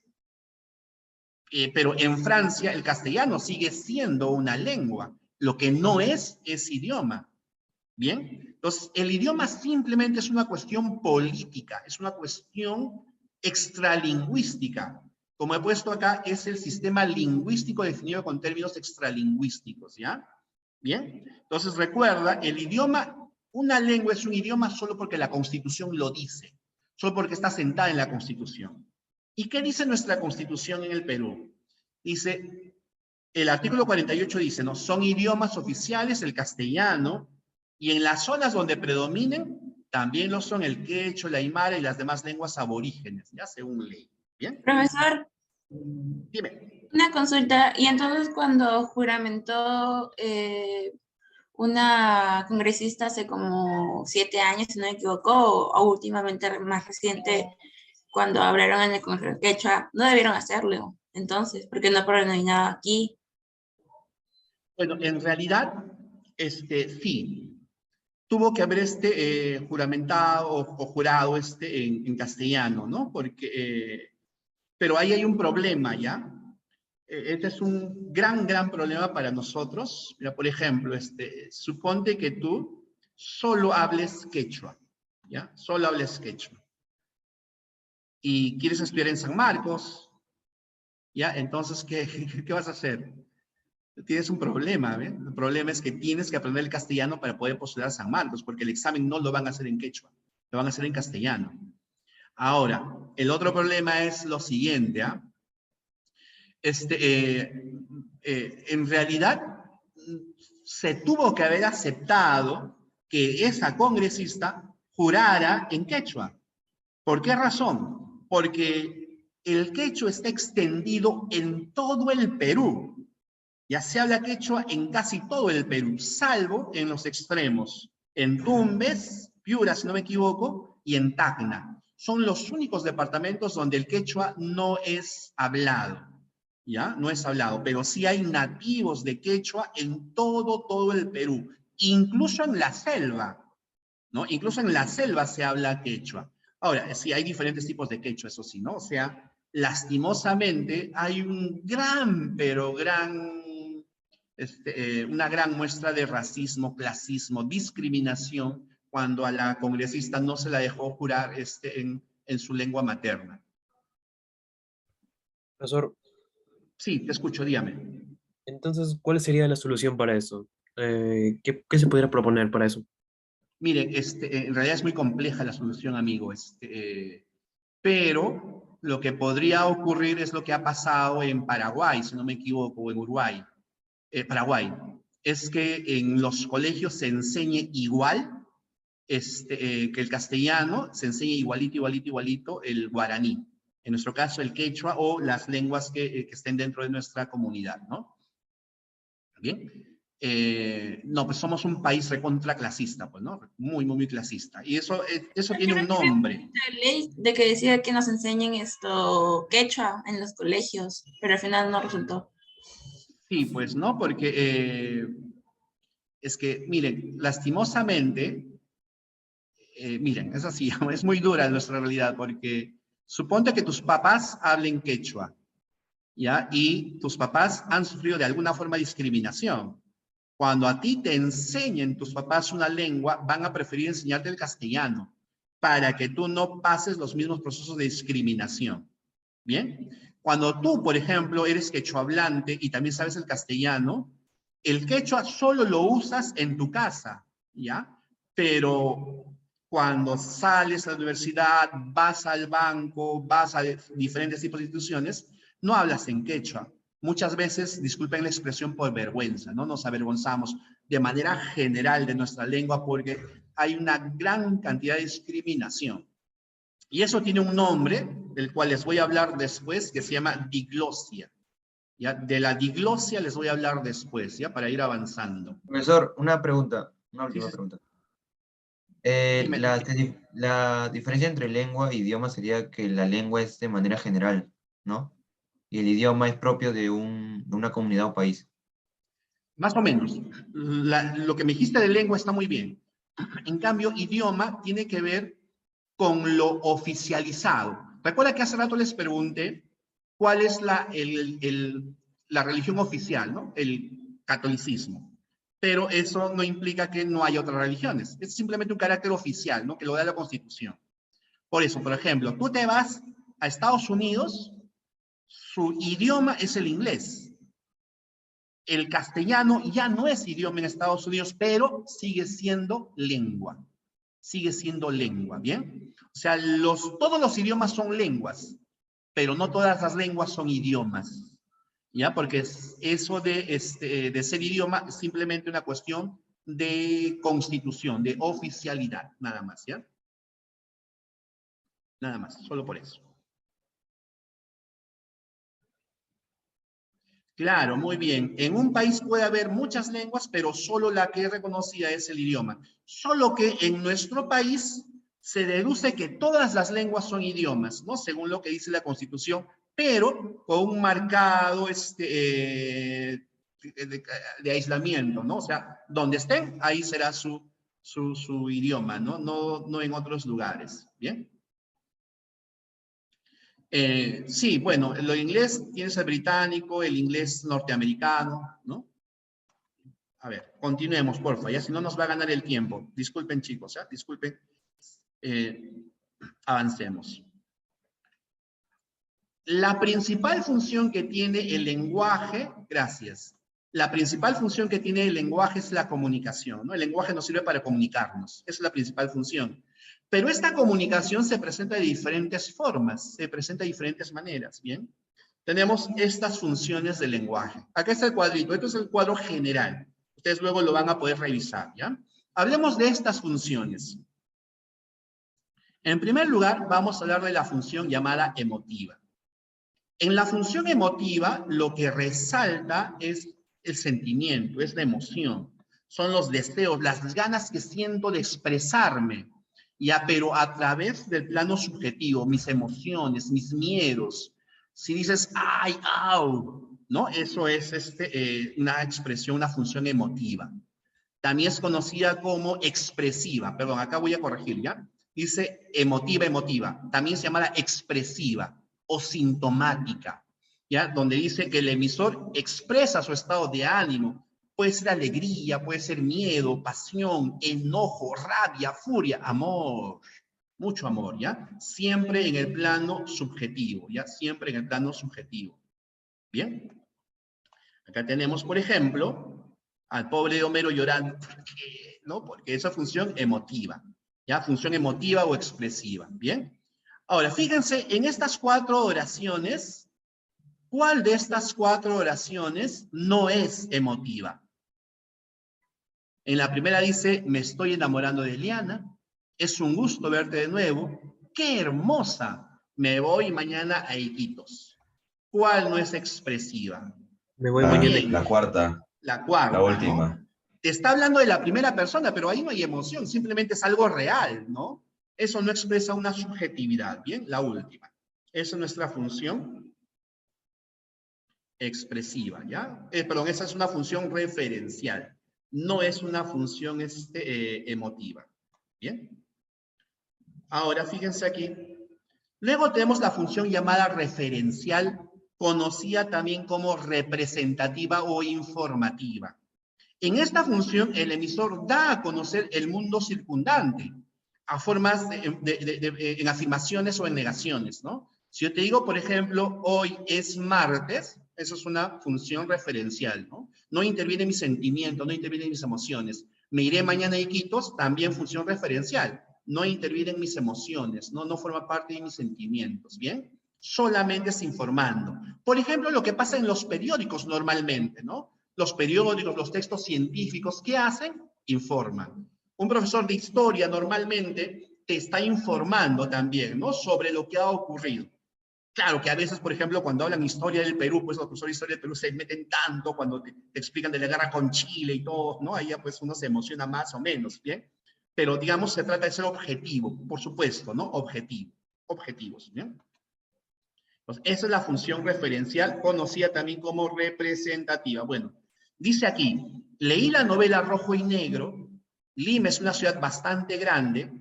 Pero en Francia el castellano sigue siendo una lengua. Lo que no es idioma. ¿Bien? Entonces, el idioma simplemente es una cuestión política, es una cuestión extralingüística. Como he puesto acá, es el sistema lingüístico definido con términos extralingüísticos, ¿ya? Bien, entonces recuerda, el idioma, una lengua es un idioma solo porque la Constitución lo dice, solo porque está sentada en la Constitución. ¿Y qué dice nuestra Constitución en el Perú? Dice, el artículo 48 dice, ¿no? Son idiomas oficiales el castellano, y en las zonas donde predominen, también lo son el quechua, el aymara y las demás lenguas aborígenes, ya según ley. ¿Bien? Profesor, Dime. una consulta. Y entonces cuando juramentó una congresista hace como 7 años, si no me equivoco, o últimamente más reciente, cuando hablaron en el Congreso Quechua, no debieron hacerlo. Entonces, porque no predominaba aquí. Bueno, en realidad, sí. Tuvo que haber juramentado o jurado en castellano, ¿no? Porque, pero ahí hay un problema, ¿ya? Este es un gran problema para nosotros. Mira, por ejemplo, suponte que tú solo hables quechua, ¿ya? Solo hables quechua. Y quieres estudiar en San Marcos, ¿ya? Entonces, ¿qué vas a hacer? Tienes un problema, ¿ves? El problema es que tienes que aprender el castellano para poder postular a San Marcos, porque el examen no lo van a hacer en quechua, lo van a hacer en castellano. Ahora, el otro problema es lo siguiente, ¿ah? En realidad, se tuvo que haber aceptado que esa congresista jurara en quechua. ¿Por qué razón? Porque el quechua está extendido en todo el Perú. Ya se habla quechua en casi todo el Perú, salvo en los extremos, en Tumbes, Piura, si no me equivoco, y en Tacna. Son los únicos departamentos donde el quechua no es hablado, ¿ya? No es hablado, pero sí hay nativos de quechua en todo el Perú, incluso en la selva, ¿no? Incluso en la selva se habla quechua. Ahora, sí hay diferentes tipos de quechua, eso sí, ¿no? O sea, lastimosamente hay un una gran muestra de racismo, clasismo, discriminación, cuando a la congresista no se la dejó jurar en su lengua materna. Profesor, Sí, te escucho, dígame. entonces, ¿cuál sería la solución para eso? ¿Qué se podría proponer para eso? Miren, en realidad es muy compleja la solución, amigo, pero lo que podría ocurrir es lo que ha pasado en Paraguay, si no me equivoco, o en Uruguay, Paraguay, es que en los colegios se enseñe igual que el castellano, se enseña igualito el guaraní. En nuestro caso, el quechua o las lenguas que estén dentro de nuestra comunidad, ¿no? ¿Bien? No, pues somos un país recontra clasista, pues, ¿no? Muy clasista. Y eso tiene un nombre. La ley de que decía que nos enseñen esto quechua en los colegios, pero al final no resultó. Sí, pues, ¿no? Porque es que, miren, lastimosamente, miren, es así, es muy dura nuestra realidad, porque suponte que tus papás hablen quechua, ¿ya? Y tus papás han sufrido de alguna forma discriminación. Cuando a ti te enseñen tus papás una lengua, van a preferir enseñarte el castellano, para que tú no pases los mismos procesos de discriminación. ¿Bien? Cuando tú, por ejemplo, eres quechua hablante y también sabes el castellano, el quechua solo lo usas en tu casa, ¿ya? Pero cuando sales a la universidad, vas al banco, vas a diferentes tipos de instituciones, no hablas en quechua. Muchas veces, disculpen la expresión, por vergüenza, ¿no? Nos avergonzamos de manera general de nuestra lengua porque hay una gran cantidad de discriminación. Y eso tiene un nombre, del cual les voy a hablar después, que se llama diglosia. ¿Ya? De la diglosia les voy a hablar después, ¿ya? Para ir avanzando. Profesor, una pregunta, una Sí, última sí. pregunta. Dime. La diferencia entre lengua e idioma sería que la lengua es de manera general, ¿no? y el idioma es propio de una comunidad o país. Más o menos. Lo que me dijiste de lengua está muy bien. En cambio, idioma tiene que ver con lo oficializado. Recuerda que hace rato les pregunté cuál es la religión oficial, ¿no? El catolicismo. Pero eso no implica que no haya otras religiones. Es simplemente un carácter oficial, ¿no? Que lo da la Constitución. Por eso, por ejemplo, tú te vas a Estados Unidos, su idioma es el inglés. El castellano ya no es idioma en Estados Unidos, pero sigue siendo lengua. Sigue siendo lengua, ¿bien? O sea, todos los idiomas son lenguas, pero no todas las lenguas son idiomas, ¿ya? Porque eso de ser idioma es simplemente una cuestión de constitución, de oficialidad, nada más, ¿ya? Nada más, solo por eso. Claro, muy bien. En un país puede haber muchas lenguas, pero solo la que es reconocida es el idioma. Solo que en nuestro país se deduce que todas las lenguas son idiomas, ¿no? Según lo que dice la Constitución, pero con un marcado de aislamiento, ¿no? O sea, donde estén, ahí será su idioma, ¿no? No en otros lugares, ¿bien? Sí, bueno, lo inglés tienes el británico, el inglés norteamericano, ¿no? A ver, continuemos, porfa, ya si no nos va a ganar el tiempo. Disculpen, chicos, ¿ya? Disculpen. Avancemos. La principal función que tiene el lenguaje, gracias. La principal función que tiene el lenguaje es la comunicación, ¿no? El lenguaje nos sirve para comunicarnos, esa es la principal función. Pero esta comunicación se presenta de diferentes formas, se presenta de diferentes maneras, ¿bien? Tenemos estas funciones del lenguaje. Acá está el cuadrito, esto es el cuadro general. Ustedes luego lo van a poder revisar, ¿ya? Hablemos de estas funciones. En primer lugar, vamos a hablar de la función llamada emotiva. En la función emotiva, lo que resalta es el sentimiento, es la emoción. Son los deseos, las ganas que siento de expresarme, ya, pero a través del plano subjetivo, mis emociones, mis miedos. Si dices, ay, au, ¿no? Eso es una expresión, una función emotiva. También es conocida como expresiva. Perdón, acá voy a corregir, ¿ya? Dice emotiva, emotiva. También se llama la expresiva o sintomática, ¿ya? Donde dice que el emisor expresa su estado de ánimo. Puede ser alegría, puede ser miedo, pasión, enojo, rabia, furia, amor. Mucho amor, ¿ya? Siempre en el plano subjetivo, ¿ya? Siempre en el plano subjetivo. ¿Bien? Acá tenemos, por ejemplo, al pobre Homero llorando, ¿no? Porque esa función emotiva, ¿ya? Función emotiva o expresiva, ¿bien? Ahora, fíjense, en estas 4 oraciones, ¿cuál de estas 4 oraciones no es emotiva? En la primera dice, me estoy enamorando de Eliana, es un gusto verte de nuevo, qué hermosa, me voy mañana a Iquitos. ¿Cuál no es expresiva? Me voy mañana. La cuarta, La cuarta, la última. ¿no? Te está hablando de la primera persona, pero ahí no hay emoción, simplemente es algo real, ¿no? Eso no expresa una subjetividad, ¿bien? La última. Esa es nuestra función expresiva, ¿ya? Perdón, esa es una función referencial, no es una función emotiva, ¿bien? Ahora, fíjense aquí. Luego tenemos la función llamada referencial, conocida también como representativa o informativa. En esta función, el emisor da a conocer el mundo circundante, a formas en afirmaciones o en negaciones, ¿no? Si yo te digo, por ejemplo, hoy es martes, eso es una función referencial, ¿no? No interviene mi sentimiento, no interviene mis emociones. Me iré mañana a Iquitos, también función referencial. No intervienen mis emociones, no forma parte de mis sentimientos, ¿bien? Solamente es informando. Por ejemplo, lo que pasa en los periódicos normalmente, ¿no? Los periódicos, los textos científicos, ¿qué hacen? Informan. Un profesor de historia normalmente te está informando también, ¿no? Sobre lo que ha ocurrido. Claro que a veces, por ejemplo, cuando hablan historia del Perú, pues los profesores de historia del Perú se meten tanto cuando te explican de la guerra con Chile y todo, ¿no? Ahí ya pues uno se emociona más o menos, ¿bien? Pero digamos, se trata de ser objetivo, por supuesto, ¿no? Objetivos, ¿bien? Pues esa es la función referencial, conocida también como representativa. Bueno, dice aquí, leí la novela Rojo y Negro, Lima es una ciudad bastante grande,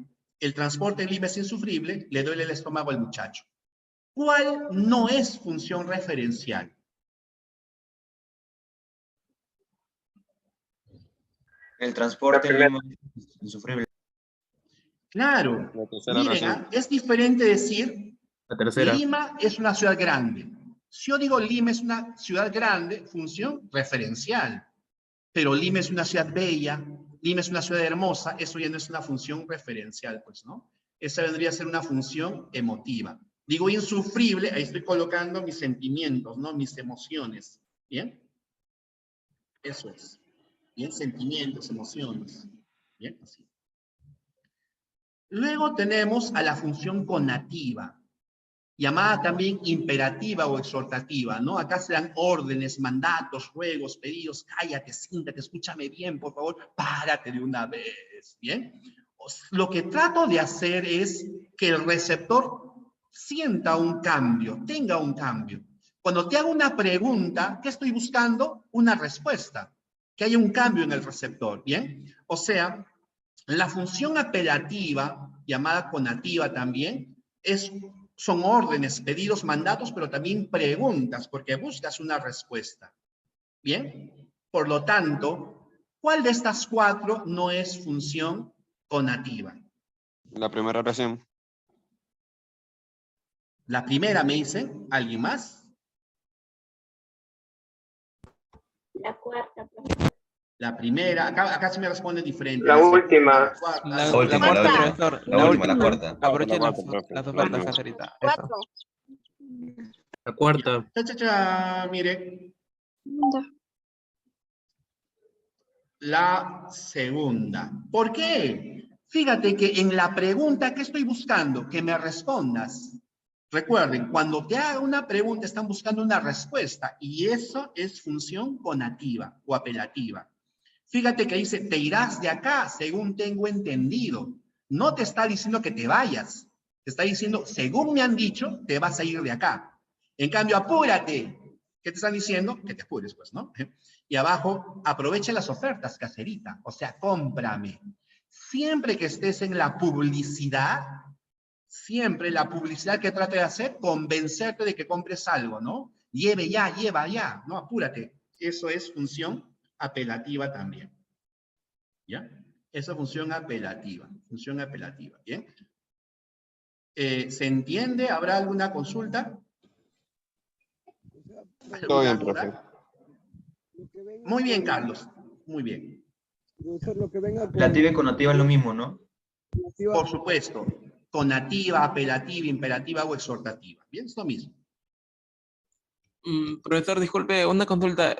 el transporte en Lima es insufrible, le duele el estómago al muchacho. ¿Cuál no es función referencial? El transporte en La Lima es insufrible. Claro, La tercera miren, razón. es diferente decir La tercera. Lima es una ciudad grande. Si yo digo Lima es una ciudad grande, función referencial. Pero Lima es una ciudad bella, Lima es una ciudad hermosa, eso ya no es una función referencial, pues, ¿no? Esa vendría a ser una función emotiva. Digo insufrible, ahí estoy colocando mis sentimientos, ¿no? Mis emociones, ¿bien? Eso es. Bien, sentimientos, emociones. Bien, así. Luego tenemos a la función conativa, llamada también imperativa o exhortativa, ¿no? Acá se dan órdenes, mandatos, ruegos, pedidos, cállate, siéntate, escúchame bien, por favor, párate de una vez, ¿bien? Lo que trato de hacer es que el receptor sienta un cambio, tenga un cambio. Cuando te hago una pregunta, ¿qué estoy buscando? Una respuesta, que haya un cambio en el receptor, ¿bien? O sea, la función apelativa, llamada conativa también, son órdenes, pedidos, mandatos, pero también preguntas, porque buscas una respuesta. ¿Bien? Por lo tanto, ¿cuál de estas cuatro no es función conativa? La primera oración. La primera me dicen, ¿alguien más? La cuarta. La primera, acá sí me responden diferente. La segunda, última. la cuarta, La, la La última, cuarta, la última. profesor. La última, la cuarta. Aprovechen La cuarta, profe. las La ofertas, última. Caterita. Cuatro. La cuarta. Mire, la segunda. ¿Por qué? Fíjate que en la pregunta, ¿qué estoy buscando? Que me respondas. Recuerden, cuando te haga una pregunta, están buscando una respuesta y eso es función conativa o apelativa. Fíjate que dice, te irás de acá, según tengo entendido. No te está diciendo que te vayas. Te está diciendo, según me han dicho, te vas a ir de acá. En cambio, apúrate. ¿Qué te están diciendo? Que te apures, pues, ¿no? Y abajo, aprovecha las ofertas, caserita. O sea, cómprame. Siempre que estés en la publicidad, siempre la publicidad que trate de hacer, convencerte de que compres algo, ¿no? Lleve ya, lleva ya, ¿no? Apúrate. Eso es función apelativa también. ¿Ya? Esa función apelativa, ¿bien? ¿Se entiende? ¿Habrá alguna consulta? Todo bien, ¿Alguna profe. duda? Muy bien, Carlos. Muy bien. Apelativa y conativa es lo mismo, ¿no? Por supuesto, conativa, apelativa, imperativa o exhortativa. Bien, es lo mismo. Profesor, disculpe, una consulta,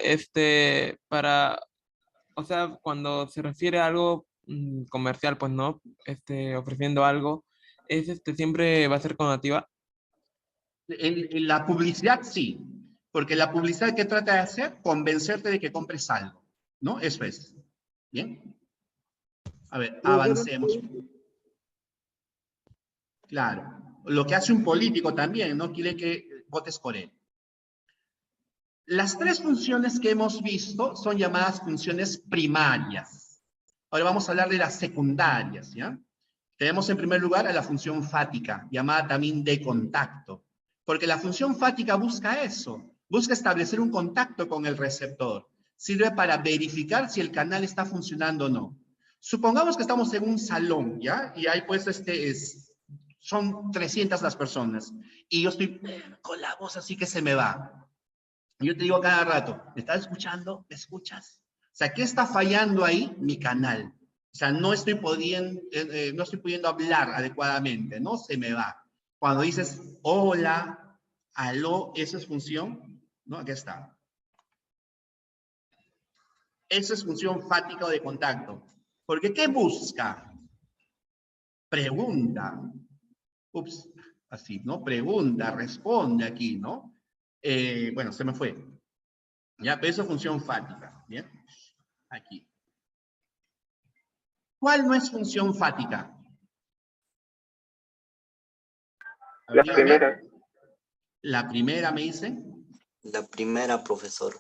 o sea, cuando se refiere a algo comercial, pues no, ofreciendo algo, siempre va a ser conativa. En la publicidad sí, porque la publicidad que trata de hacer, convencerte de que compres algo, ¿no? Eso es. ¿Bien? A ver, avancemos. Claro. Lo que hace un político también, ¿no? Quiere que votes por él. Las tres funciones que hemos visto son llamadas funciones primarias. Ahora vamos a hablar de las secundarias, ¿ya? Tenemos en primer lugar a la función fática, llamada también de contacto, porque la función fática busca eso, busca establecer un contacto con el receptor. Sirve para verificar si el canal está funcionando o no. Supongamos que estamos en un salón, ¿ya? Y hay pues son 300 las personas, y yo estoy con la voz así que se me va. Yo te digo cada rato, ¿me estás escuchando? ¿Me escuchas? O sea, ¿qué está fallando ahí? Mi canal. O sea, no estoy pudiendo hablar adecuadamente, ¿no? Se me va. Cuando dices hola, aló, esa es función, ¿no? Aquí está. Esa es función fática o de contacto. Porque ¿qué busca? Pregunta. Ups, así, ¿no? Pregunta, responde aquí, ¿no? Bueno, se me fue. Ya, pero eso es función fática, ¿bien? Aquí. ¿Cuál no es función fática? La primera. La primera, me dicen. La primera, profesor.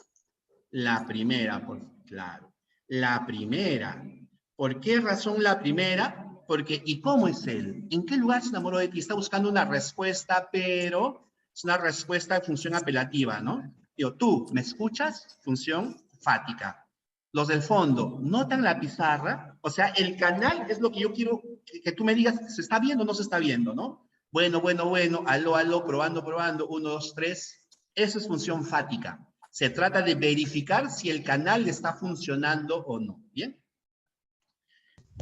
La primera, claro. La primera. ¿Por qué razón la primera? Porque, ¿y cómo es él? ¿En qué lugar se enamoró de ti? Está buscando una respuesta, pero es una respuesta de función apelativa, ¿no? Digo, tú, ¿me escuchas? Función fática. Los del fondo, ¿notan la pizarra? O sea, el canal es lo que yo quiero que tú me digas, ¿se está viendo o no se está viendo, no? Bueno, bueno, bueno, aló, aló, probando, probando, 1, 2, 3. Eso es función fática. Se trata de verificar si el canal está funcionando o no, ¿bien?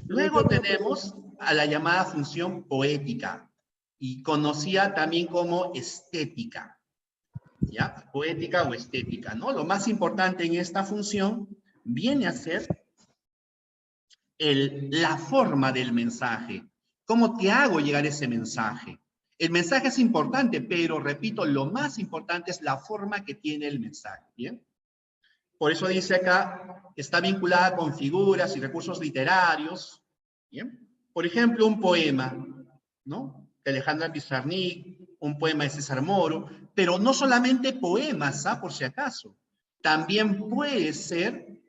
Luego tenemos a la llamada función poética, y conocida también como estética, ¿ya? Poética o estética, ¿no? Lo más importante en esta función viene a ser la forma del mensaje. ¿Cómo te hago llegar ese mensaje? El mensaje es importante, pero repito, lo más importante es la forma que tiene el mensaje, ¿bien? Por eso dice acá, está vinculada con figuras y recursos literarios, ¿bien? Por ejemplo, un poema, ¿no? De Alejandra Pizarnik, un poema de César Moro, pero no solamente poemas, ¿ah? Por si acaso. También puede ser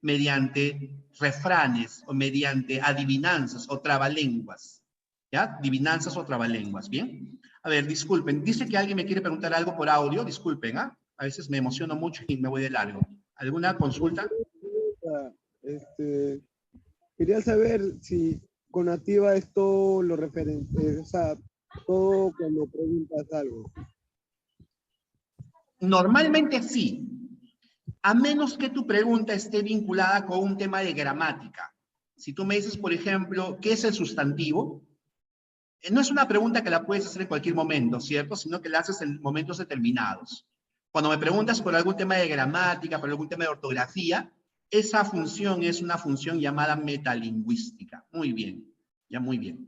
mediante refranes o mediante adivinanzas o trabalenguas, ¿ya? Adivinanzas o trabalenguas, ¿bien? A ver, disculpen, dice que alguien me quiere preguntar algo por audio, disculpen, ¿ah? A veces me emociono mucho y me voy de largo. ¿Alguna consulta? Quería saber si con Nativa es todo lo referente, o sea, todo cuando preguntas algo. Normalmente sí, a menos que tu pregunta esté vinculada con un tema de gramática. Si tú me dices, por ejemplo, ¿qué es el sustantivo? No es una pregunta que la puedes hacer en cualquier momento, ¿cierto? Sino que la haces en momentos determinados. Cuando me preguntas por algún tema de gramática, por algún tema de ortografía, esa función es una función llamada metalingüística. Muy bien, ya muy bien.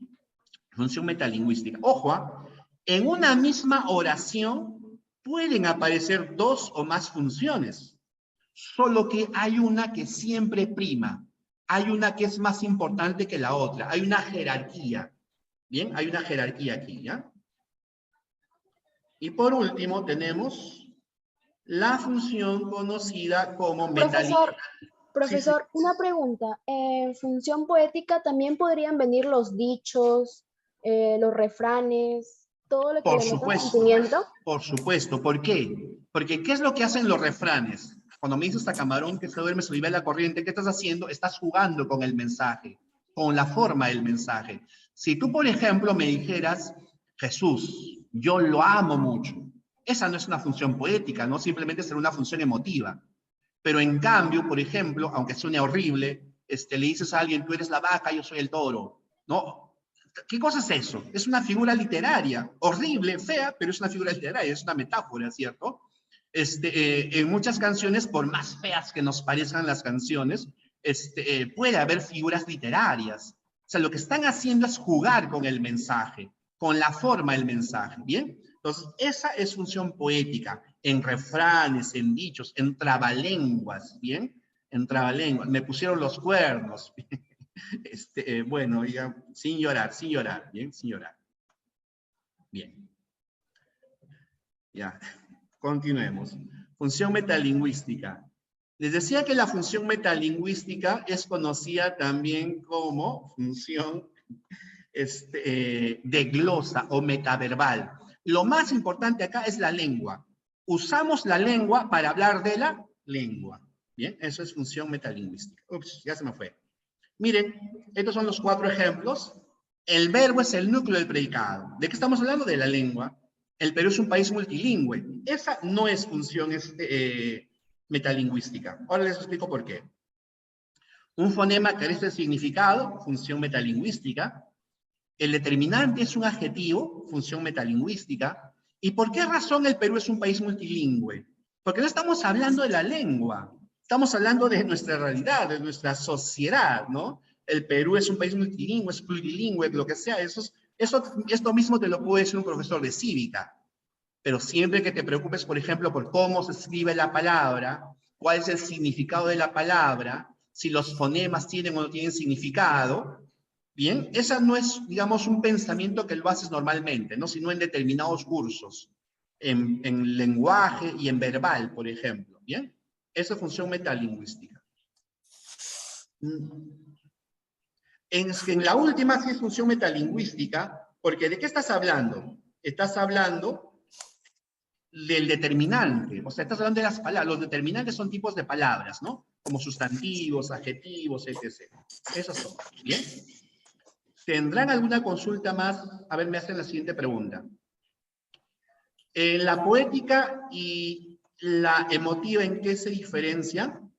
Función metalingüística. Ojo, ¿ah? En una misma oración pueden aparecer dos o más funciones, solo que hay una que siempre prima, hay una que es más importante que la otra, hay una jerarquía. Bien, hay una jerarquía aquí, ¿ya? Y por último tenemos la función conocida como metalingüística. Profesor, una pregunta. En función poética también podrían venir los dichos, los refranes, todo lo que Por le meta supuesto, sentimiento. por supuesto. ¿Por qué? Porque ¿qué es lo que hacen los refranes? Cuando me dices a camarón que se duerme, se vive la corriente, ¿qué estás haciendo? Estás jugando con el mensaje, con la forma del mensaje. Si tú, por ejemplo, me dijeras, Jesús, yo lo amo mucho, esa no es una función poética, no simplemente será una función emotiva. Pero en cambio, por ejemplo, aunque suene horrible, le dices a alguien, tú eres la vaca, yo soy el toro, ¿no? ¿Qué cosa es eso? Es una figura literaria, horrible, fea, pero es una figura literaria, es una metáfora, ¿cierto? En muchas canciones, por más feas que nos parezcan las canciones, puede haber figuras literarias. O sea, lo que están haciendo es jugar con el mensaje, con la forma del mensaje, ¿bien? Entonces, esa es función poética, en refranes, en dichos, en trabalenguas, ¿bien? En trabalenguas. Me pusieron los cuernos. Bueno, ya, sin llorar, ¿bien? Sin llorar. Bien. Ya, continuemos. Función metalingüística. Les decía que la función metalingüística es conocida también como función de glosa o metaverbal. Lo más importante acá es la lengua. Usamos la lengua para hablar de la lengua. Bien, eso es función metalingüística. Ups, ya se me fue. Miren, estos son los 4 ejemplos. El verbo es el núcleo del predicado. ¿De qué estamos hablando? De la lengua. El Perú es un país multilingüe. Esa no es función metalingüística. Ahora les explico por qué. Un fonema carece de significado, función metalingüística. El determinante es un adjetivo, función metalingüística. ¿Y por qué razón el Perú es un país multilingüe? Porque no estamos hablando de la lengua, estamos hablando de nuestra realidad, de nuestra sociedad, ¿no? El Perú es un país multilingüe, es plurilingüe, lo que sea. Esto mismo te lo puede decir un profesor de cívica. Pero siempre que te preocupes, por ejemplo, por cómo se escribe la palabra, cuál es el significado de la palabra, si los fonemas tienen o no tienen significado, Bien, esa no es, digamos, un pensamiento que lo haces normalmente, ¿no? Sino en determinados cursos, en lenguaje y en verbal, por ejemplo, ¿bien? Esa es función metalingüística. En la última sí es función metalingüística, porque ¿de qué estás hablando? Estás hablando del determinante, o sea, estás hablando de las palabras. Los determinantes son tipos de palabras, ¿no? Como sustantivos, adjetivos, etc. Esos son, ¿bien? ¿Tendrán alguna consulta más? A ver, me hacen la siguiente pregunta. La poética y la emotiva, ¿en qué se diferencian?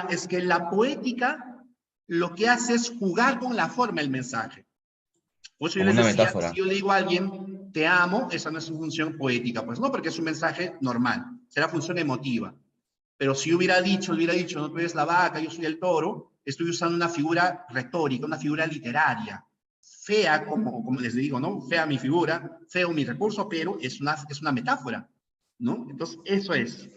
Es que la poética lo que hace es jugar con la forma del mensaje. Por eso yo Como les una decía, metáfora. si yo le digo a alguien, te amo, esa no es su función poética, pues no, porque es un mensaje normal, será función emotiva. Pero si hubiera dicho, no, tú eres la vaca, yo soy el toro, estoy usando una figura retórica, una figura literaria. Fea, como les digo, ¿no? Fea mi figura, feo mi recurso, pero es una metáfora, ¿no? Entonces, eso es.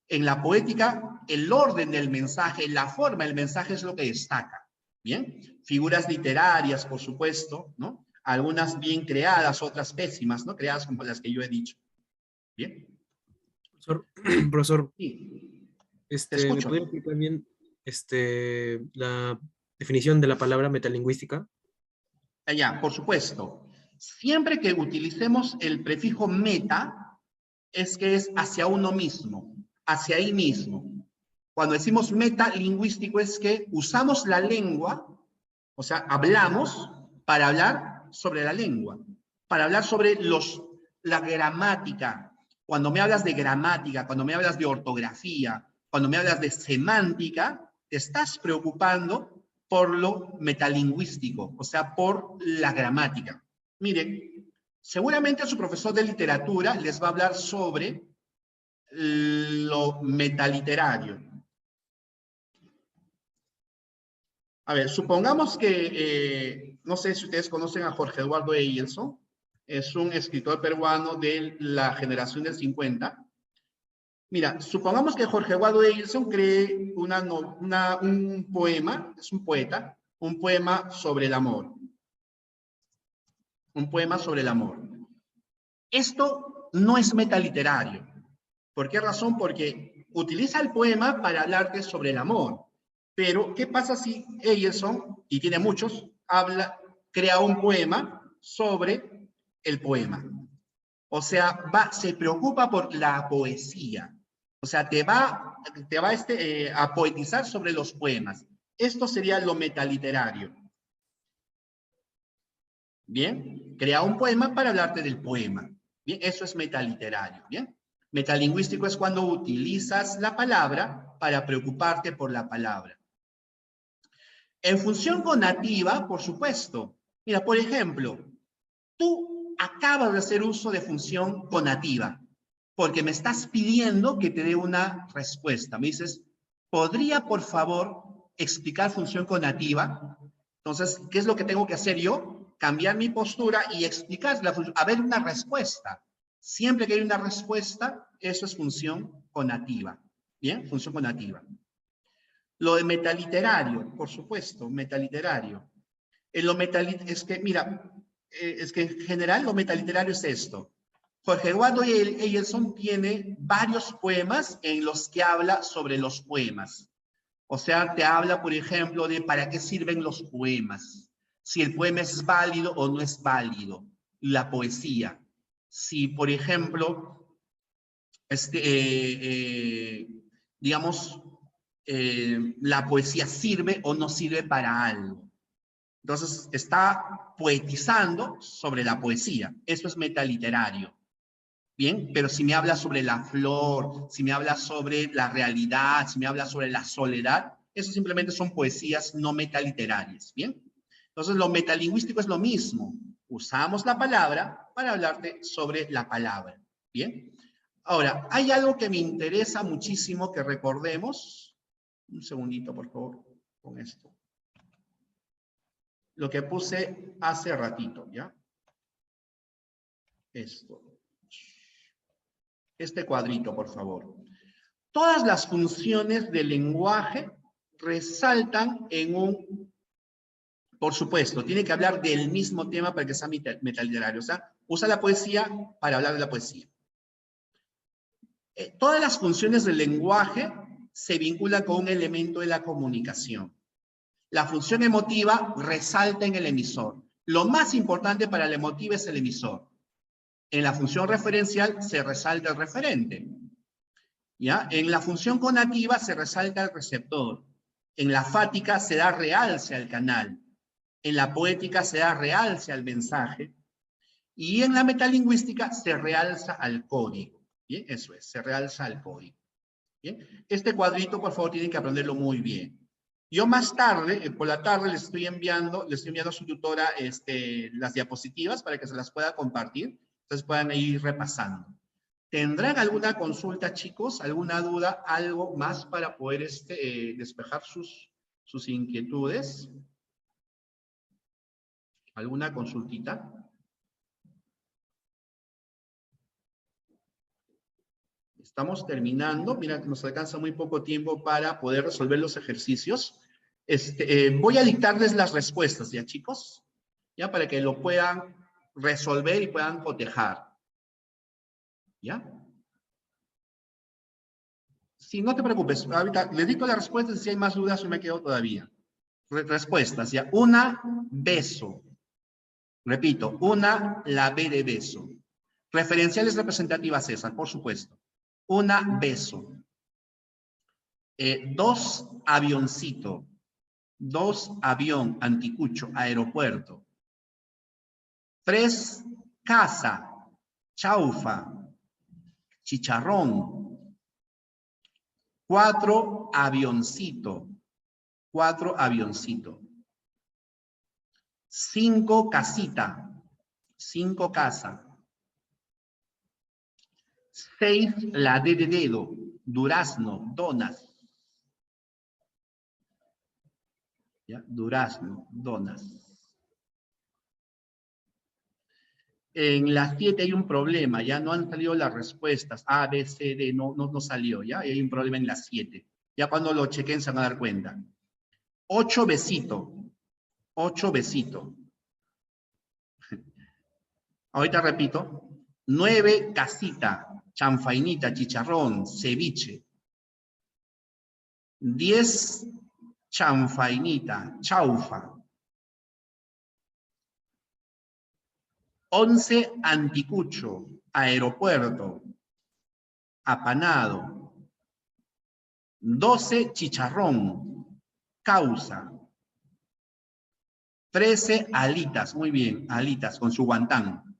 En la poética, el orden del mensaje, la forma del mensaje es lo que destaca, ¿bien? Figuras literarias, por supuesto, ¿no? Algunas bien creadas, otras pésimas, ¿no? Creadas como las que yo he dicho. ¿Bien? Profesor, Sí, te ¿me escucho. podría explicar bien la definición de la palabra metalingüística? Ya, por supuesto. Siempre que utilicemos el prefijo meta, es que es hacia uno mismo, hacia ahí mismo. Cuando decimos metalingüístico es que usamos la lengua, o sea, hablamos para hablar sobre la lengua, para hablar sobre la gramática. Cuando me hablas de gramática, cuando me hablas de ortografía, cuando me hablas de semántica, te estás preocupando por lo metalingüístico, o sea, por la gramática. Miren, seguramente su profesor de literatura les va a hablar sobre lo metaliterario. A ver, supongamos que, no sé si ustedes conocen a Jorge Eduardo Eyelson, es un escritor peruano de la generación del 50. Mira, supongamos que Jorge Eduardo Eyelson cree un poema, es un poeta, un poema sobre el amor. Un poema sobre el amor. Esto no es metaliterario. ¿Por qué razón? Porque utiliza el poema para hablarte sobre el amor. Pero, ¿qué pasa si Eyelson, y tiene muchos, crea un poema sobre el poema? O sea, se preocupa por la poesía. O sea, te va a poetizar sobre los poemas. Esto sería lo metaliterario. ¿Bien? Crea un poema para hablarte del poema. Bien, eso es metaliterario. ¿Bien? Metalingüístico es cuando utilizas la palabra para preocuparte por la palabra. En función conativa, por supuesto. Mira, por ejemplo, tú acabas de hacer uso de función conativa porque me estás pidiendo que te dé una respuesta. Me dices, ¿podría, por favor, explicar función conativa? Entonces, ¿qué es lo que tengo que hacer yo? Cambiar mi postura y explicar la función. A ver, una respuesta. Siempre que hay una respuesta, eso es función conativa. ¿Bien? Función conativa. Lo de metaliterario, por supuesto, metaliterario. Es que, mira, es que en general lo metaliterario es esto. Jorge Eduardo Eyelson tiene varios poemas en los que habla sobre los poemas. O sea, te habla, por ejemplo, de para qué sirven los poemas. Si el poema es válido o no es válido. La poesía. Si, por ejemplo, digamos, la poesía sirve o no sirve para algo. Entonces, está poetizando sobre la poesía. Eso es metaliterario. Bien, pero si me habla sobre la flor, si me habla sobre la realidad, si me habla sobre la soledad, eso simplemente son poesías no metaliterarias. Bien, entonces lo metalingüístico es lo mismo. Usamos la palabra para hablarte sobre la palabra. Bien, ahora, hay algo que me interesa muchísimo que recordemos. Un segundito, por favor, con esto. Lo que puse hace ratito, ¿ya? Esto. Este cuadrito, por favor. Todas las funciones del lenguaje resaltan en un Por supuesto, tiene que hablar del mismo tema para que sea metaliterario. O sea, usa la poesía para hablar de la poesía. Todas las funciones del lenguaje se vinculan con un elemento de la comunicación. La función emotiva resalta en el emisor. Lo más importante para la emotiva es el emisor. En la función referencial se resalta el referente. ¿Ya? En la función conativa se resalta el receptor. En la fática se da realce al canal. En la poética se da realce al mensaje. Y en la metalingüística se realza al código. ¿Bien? Eso es, se realza al código. ¿Bien? Este cuadrito, por favor, tienen que aprenderlo muy bien. Yo más tarde, por la tarde, le estoy enviando a su tutora las diapositivas para que se las pueda compartir. Entonces puedan ir repasando. ¿Tendrán alguna consulta, chicos? ¿Alguna duda? ¿Algo más para poder despejar sus inquietudes? ¿Alguna consultita? Estamos terminando. Mira, nos alcanza muy poco tiempo para poder resolver los ejercicios. Voy a dictarles las respuestas, ¿ya, chicos? Ya, para que lo puedan resolver y puedan cotejar. ¿Ya? Sí, no te preocupes. Ahorita les dicto las respuestas y si hay más dudas yo me quedo todavía. Respuestas, ¿ya? Una, beso. Repito, una, la B de beso. Referenciales representativas, César, por supuesto. Una, beso. 2, avioncito. 2, avión, anticucho, aeropuerto. 3, casa, chaufa, chicharrón. 4, avioncito. 4, avioncito. 5, casita. 5, casa. 6, la D de dedo. Durazno, donas. ¿Ya? Durazno, donas. En las 7 hay un problema, ya no han salido las respuestas. A, B, C, D, no salió, ¿ya? Hay un problema en las 7. Ya cuando lo chequen se van a dar cuenta. 8, besito. 8, besito. Ahorita repito. 9, casita, chanfainita, chicharrón, ceviche. 10, chanfainita, chaufa. 11, anticucho, aeropuerto, apanado. 12, chicharrón, causa. 13, alitas, muy bien, alitas con su guantán.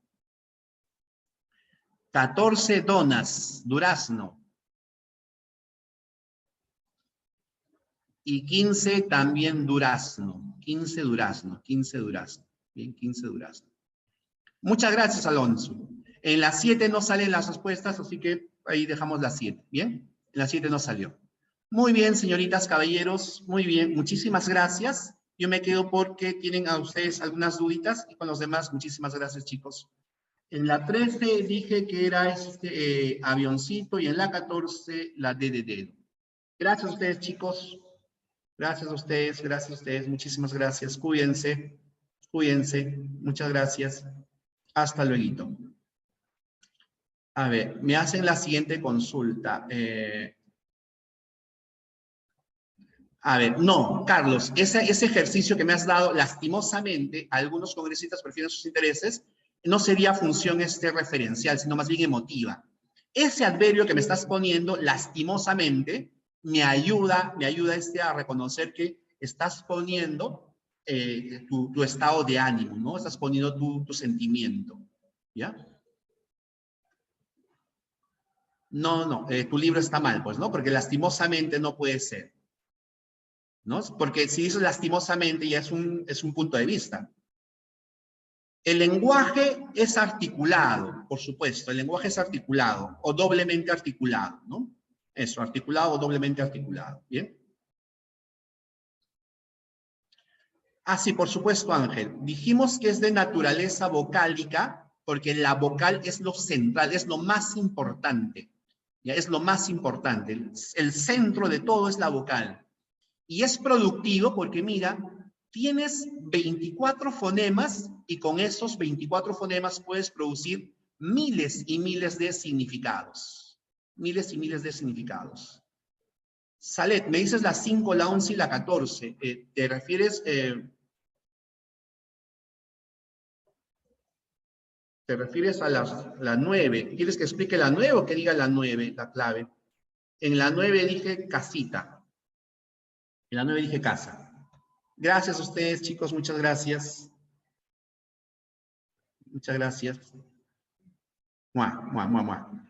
14, donas, durazno. Y 15 también durazno. 15 durazno, 15 durazno. Bien, 15 durazno. Muchas gracias, Alonso. En las 7 no salen las respuestas, así que ahí dejamos las 7. ¿Bien? En las 7 no salió. Muy bien, señoritas, caballeros. Muy bien, muchísimas gracias. Yo me quedo porque tienen a ustedes algunas duditas y con los demás, muchísimas gracias, chicos. En la 13 dije que era avioncito y en la 14 la D de dedo. Gracias a ustedes, chicos. Gracias a ustedes, muchísimas gracias. Cuídense, cuídense. Muchas gracias. Hasta luego. A ver, me hacen la siguiente consulta. A ver, no, Carlos, ese ejercicio que me has dado, lastimosamente, algunos congresistas prefieren sus intereses, no sería función referencial, sino más bien emotiva. Ese adverbio que me estás poniendo, lastimosamente, me ayuda a reconocer que estás poniendo tu estado de ánimo, ¿no? Estás poniendo tu sentimiento, ¿ya? No, tu libro está mal, pues, ¿no? Porque lastimosamente no puede ser, ¿no? Porque si dices lastimosamente ya es un punto de vista. El lenguaje es articulado, por supuesto, el lenguaje es articulado o doblemente articulado, ¿no? Eso, articulado o doblemente articulado, ¿bien? Ah, sí, por supuesto, Ángel. Dijimos que es de naturaleza vocálica porque la vocal es lo central, es lo más importante, ¿ya? Es lo más importante. El centro de todo es la vocal. Y es productivo porque, mira, Tienes 24 fonemas y con esos 24 fonemas puedes producir miles y miles de significados. Miles y miles de significados. Salet, me dices la 5, la 11 y la 14. ¿Te refieres... ¿Te refieres a la 9? ¿Quieres que explique la 9 o que diga la 9, la clave? En la 9 dije casita. En la 9 dije casa. Gracias a ustedes, chicos. Muchas gracias. Muchas gracias. Mua, mua, mua, mua.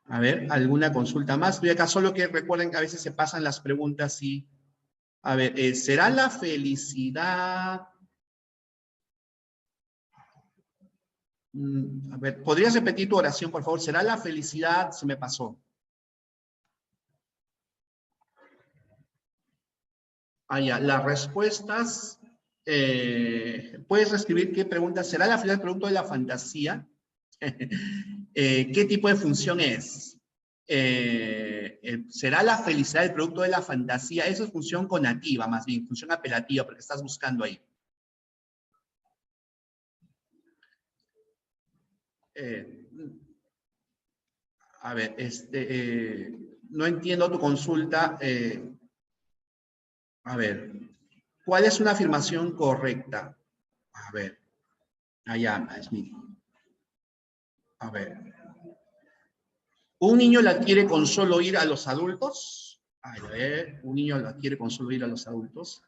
A ver, ¿alguna consulta más? Estoy acá solo que recuerden que a veces se pasan las preguntas y... A ver, ¿será la felicidad... A ver, ¿podrías repetir tu oración, por favor? ¿Será la felicidad? Se me pasó. Ah, ya, las respuestas... ¿puedes escribir qué pregunta? ¿Será la felicidad el producto de la fantasía? ¿Qué tipo de función es? ¿Será la felicidad el producto de la fantasía? Eso es función conativa, más bien, función apelativa, porque estás buscando ahí. A ver, no entiendo tu consulta. A ver, ¿cuál es una afirmación correcta? A ver, allá, es mi. A ver. ¿Un niño la adquiere con solo ir a los adultos? A ver, ¿un niño la adquiere con solo ir a los adultos?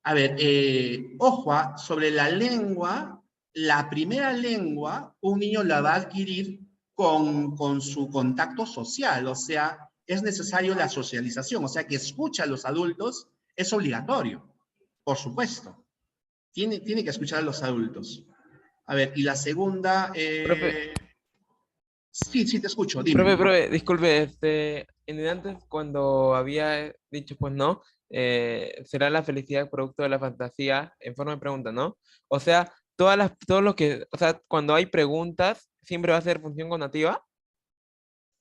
A ver, ojo, sobre la lengua, la primera lengua, un niño la va a adquirir con su contacto social, o sea, es necesario la socialización, o sea, que escucha a los adultos es obligatorio, por supuesto. Tiene que escuchar a los adultos. A ver, y la segunda... Profe. Sí, te escucho, dime. Profe, disculpe, antes cuando había dicho, pues no, será la felicidad producto de la fantasía, en forma de pregunta, ¿no? O sea, todo lo que, o sea, cuando hay preguntas, siempre va a ser función conativa.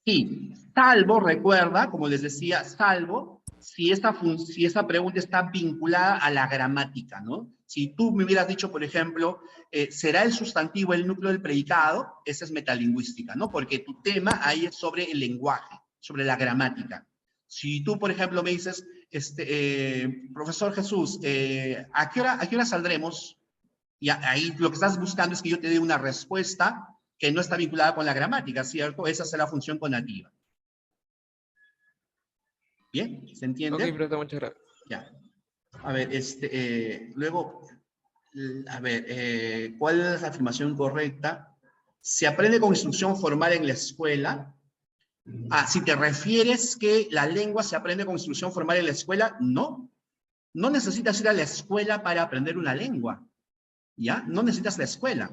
Sí, salvo, recuerda, como les decía, salvo si esta pregunta está vinculada a la gramática, ¿no? Si tú me hubieras dicho, por ejemplo, ¿será el sustantivo el núcleo del predicado? Esa es metalingüística, ¿no? Porque tu tema ahí es sobre el lenguaje, sobre la gramática. Si tú, por ejemplo, me dices, profesor Jesús, ¿a qué hora saldremos? Y ahí lo que estás buscando es que yo te dé una respuesta que no está vinculada con la gramática, ¿cierto? Esa es la función conativa. ¿Bien? ¿Se entiende? Ok, profesor, muchas gracias. Ya. A ver, luego, a ver, ¿cuál es la afirmación correcta? ¿Se aprende con instrucción formal en la escuela? Ah, si te refieres que la lengua se aprende con instrucción formal en la escuela, no. No necesitas ir a la escuela para aprender una lengua. ¿Ya? No necesitas la escuela.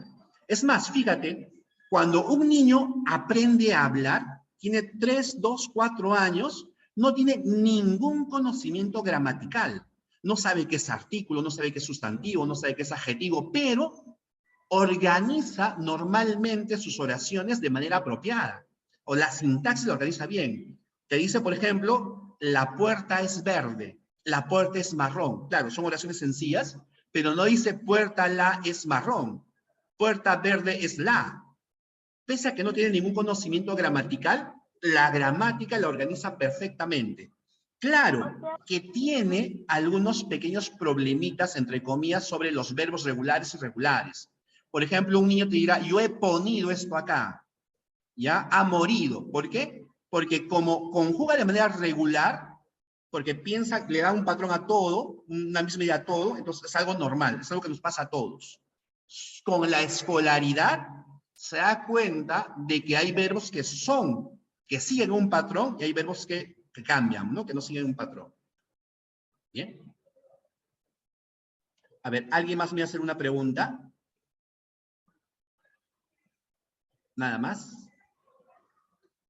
Es más, fíjate, cuando un niño aprende a hablar, tiene 3, 2, 4 años, no tiene ningún conocimiento gramatical. No sabe qué es artículo, no sabe qué es sustantivo, no sabe qué es adjetivo, pero organiza normalmente sus oraciones de manera apropiada. O la sintaxis la organiza bien. Te dice, por ejemplo, la puerta es verde, la puerta es marrón. Claro, son oraciones sencillas, pero no dice puerta la es marrón, puerta verde es la. Pese a que no tiene ningún conocimiento gramatical, la gramática la organiza perfectamente. Claro que tiene algunos pequeños problemitas, entre comillas, sobre los verbos regulares y irregulares. Por ejemplo, un niño te dirá, yo he ponido esto acá, ¿ya? Ha morido. ¿Por qué? Porque como conjuga de manera regular, porque piensa, le da un patrón a todo, una misma idea a todo, entonces es algo normal, es algo que nos pasa a todos. Con la escolaridad se da cuenta de que hay verbos que siguen un patrón y hay verbos que cambian, ¿no? Que no siguen un patrón. ¿Bien? A ver, ¿alguien más me va a hacer una pregunta? ¿Nada más?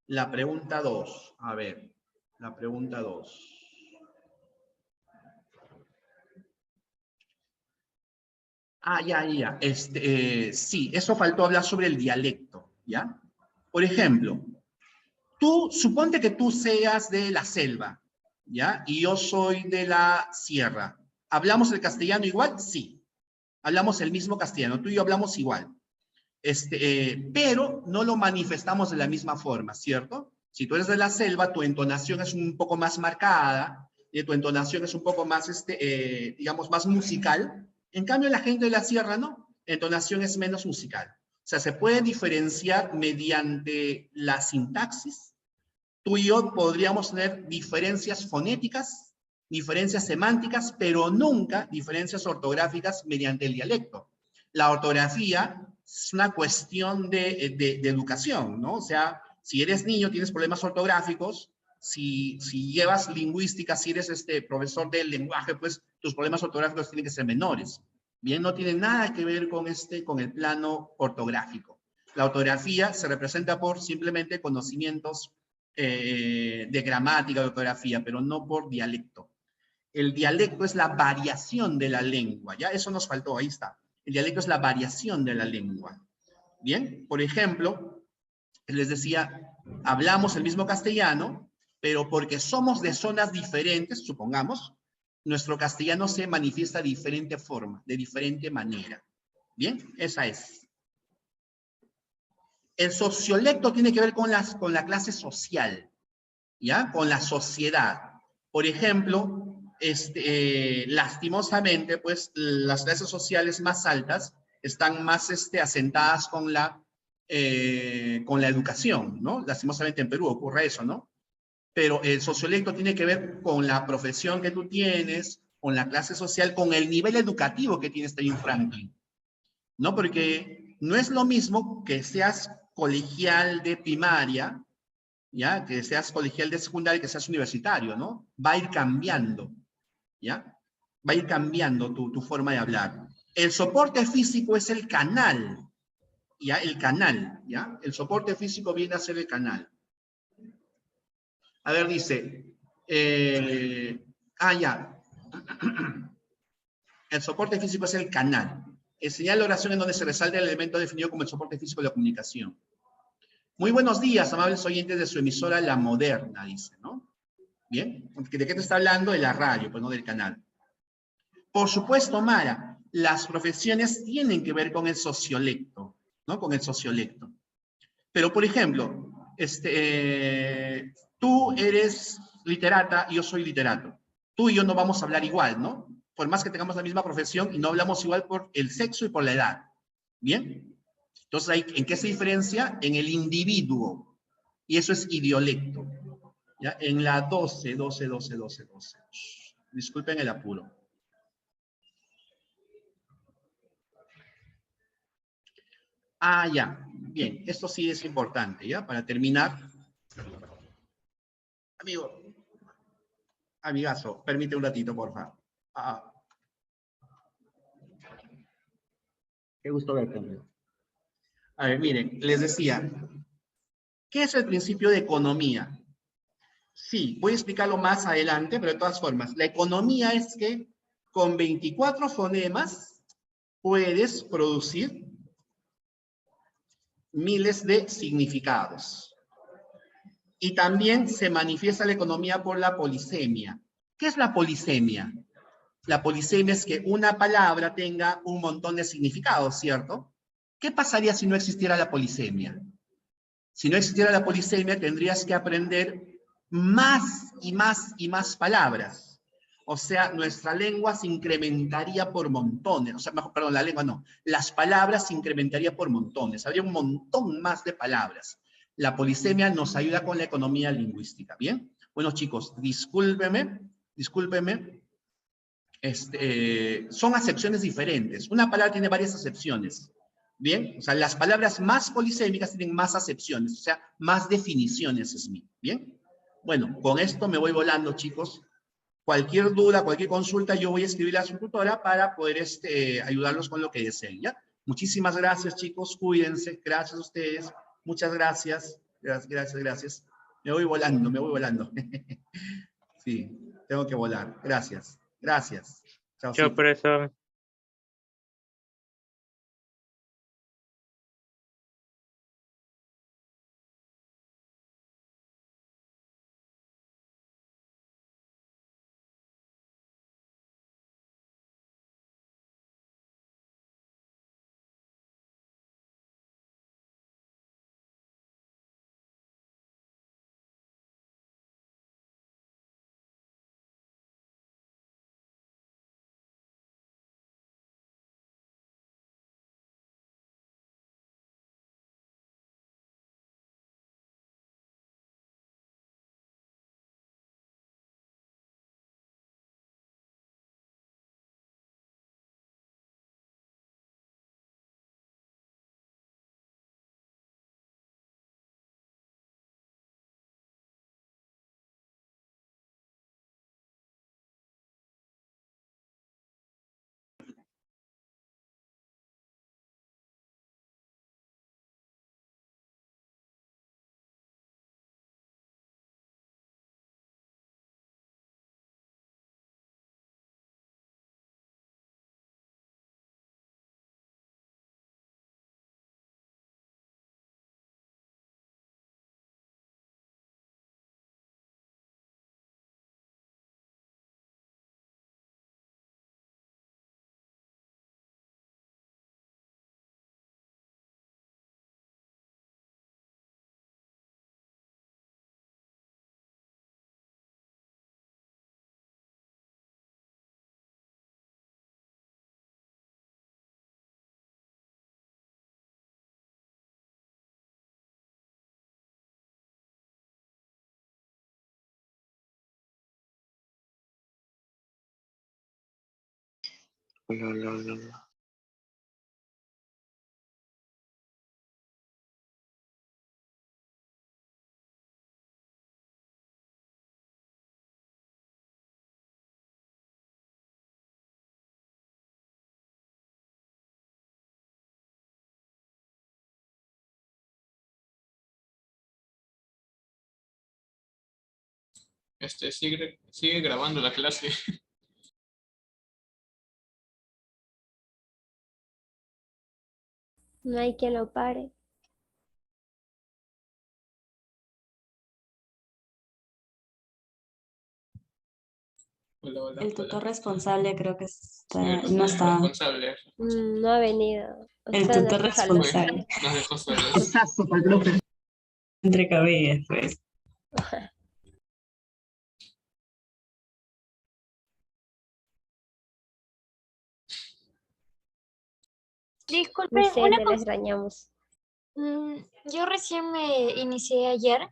La pregunta 2. A ver, la pregunta 2. Ah, ya. Sí, eso faltó hablar sobre el dialecto, ¿ya? Por ejemplo, suponte que tú seas de la selva, ¿ya? Y yo soy de la sierra. ¿Hablamos el castellano igual? Sí. Hablamos el mismo castellano. Tú y yo hablamos igual. Pero no lo manifestamos de la misma forma, ¿cierto? Si tú eres de la selva, tu entonación es un poco más marcada, y tu entonación es un poco más, digamos, más musical. En cambio, la gente de la sierra, no. La entonación es menos musical. O sea, se puede diferenciar mediante la sintaxis. Tú y yo podríamos tener diferencias fonéticas, diferencias semánticas, pero nunca diferencias ortográficas mediante el dialecto. La ortografía es una cuestión de educación, ¿no? O sea, si eres niño tienes problemas ortográficos, si llevas lingüística, si eres profesor del lenguaje, pues tus problemas ortográficos tienen que ser menores. Bien, no tiene nada que ver con el plano ortográfico. La ortografía se representa por simplemente conocimientos de gramática, de ortografía, pero no por dialecto. El dialecto es la variación de la lengua, ¿ya? Eso nos faltó, ahí está. El dialecto es la variación de la lengua. Bien, por ejemplo, les decía, hablamos el mismo castellano, pero porque somos de zonas diferentes, supongamos, nuestro castellano se manifiesta de diferente forma, de diferente manera. Bien, esa es. El sociolecto tiene que ver con la clase social, ¿ya? Con la sociedad. Por ejemplo, lastimosamente, pues, las clases sociales más altas están más asentadas con la educación, ¿no? Lastimosamente en Perú ocurre eso, ¿no? Pero el sociolecto tiene que ver con la profesión que tú tienes, con la clase social, con el nivel educativo que tiene Benjamin Franklin, ¿no? Porque no es lo mismo que seas colegial de primaria, ¿ya? Que seas colegial de secundaria, que seas universitario, ¿no? Va a ir cambiando, ¿ya? Va a ir cambiando tu forma de hablar. El soporte físico es el canal, ¿ya? El canal, ¿ya? El soporte físico viene a ser el canal. A ver, dice, ya. El soporte físico es el canal. Enseñar la oración en donde se resalta el elemento definido como el soporte físico de la comunicación. Muy buenos días, amables oyentes de su emisora La Moderna, dice, ¿no? Bien, ¿de qué te está hablando? De la radio, pues no del canal. Por supuesto, Mara, las profesiones tienen que ver con el sociolecto, ¿no? Con el sociolecto. Pero, por ejemplo, tú eres literata y yo soy literato. Tú y yo no vamos a hablar igual, ¿no? Por más que tengamos la misma profesión y no hablamos igual por el sexo y por la edad. ¿Bien? Entonces, ¿en qué se diferencia? En el individuo. Y eso es idiolecto. ¿Ya? En la 12. Disculpen el apuro. Ya. Bien, esto sí es importante, ¿ya? Para terminar. Amigazo, permite un ratito, por favor. Qué gusto verte, amigo. A ver, miren, les decía, ¿qué es el principio de economía? Sí, voy a explicarlo más adelante, pero de todas formas, la economía es que con 24 fonemas puedes producir miles de significados. Y también se manifiesta la economía por la polisemia. ¿Qué es la polisemia? La polisemia es que una palabra tenga un montón de significados, ¿cierto? ¿Qué pasaría si no existiera la polisemia? Si no existiera la polisemia, tendrías que aprender más y más y más palabras. O sea, nuestra lengua se incrementaría por montones. O sea, perdón, la lengua no. Las palabras se incrementaría por montones. Habría un montón más de palabras. La polisemia nos ayuda con la economía lingüística. ¿Bien? Bueno, chicos, discúlpenme. Son acepciones diferentes. Una palabra tiene varias acepciones. Bien, o sea, las palabras más polisémicas tienen más acepciones, o sea, más definiciones, bien. Bueno, con esto me voy volando, chicos. Cualquier duda, cualquier consulta, yo voy a escribirle a su tutora para poder ayudarlos con lo que deseen, ¿ya? Muchísimas gracias, chicos, cuídense, gracias a ustedes, muchas gracias, gracias. Me voy volando, Sí, tengo que volar, gracias. Chao, Chao, profesor. Sigue grabando la clase. No hay quien lo pare. Hola, hola, El tutor hola. responsable creo que Sí, no está. responsable. No ha venido. El Está en tutor nuestro salón. responsable. Nos dejó solos. Entre cabellas, pues. Muy Disculpen, una serio, le cosa. extrañamos. Yo recién me inicié ayer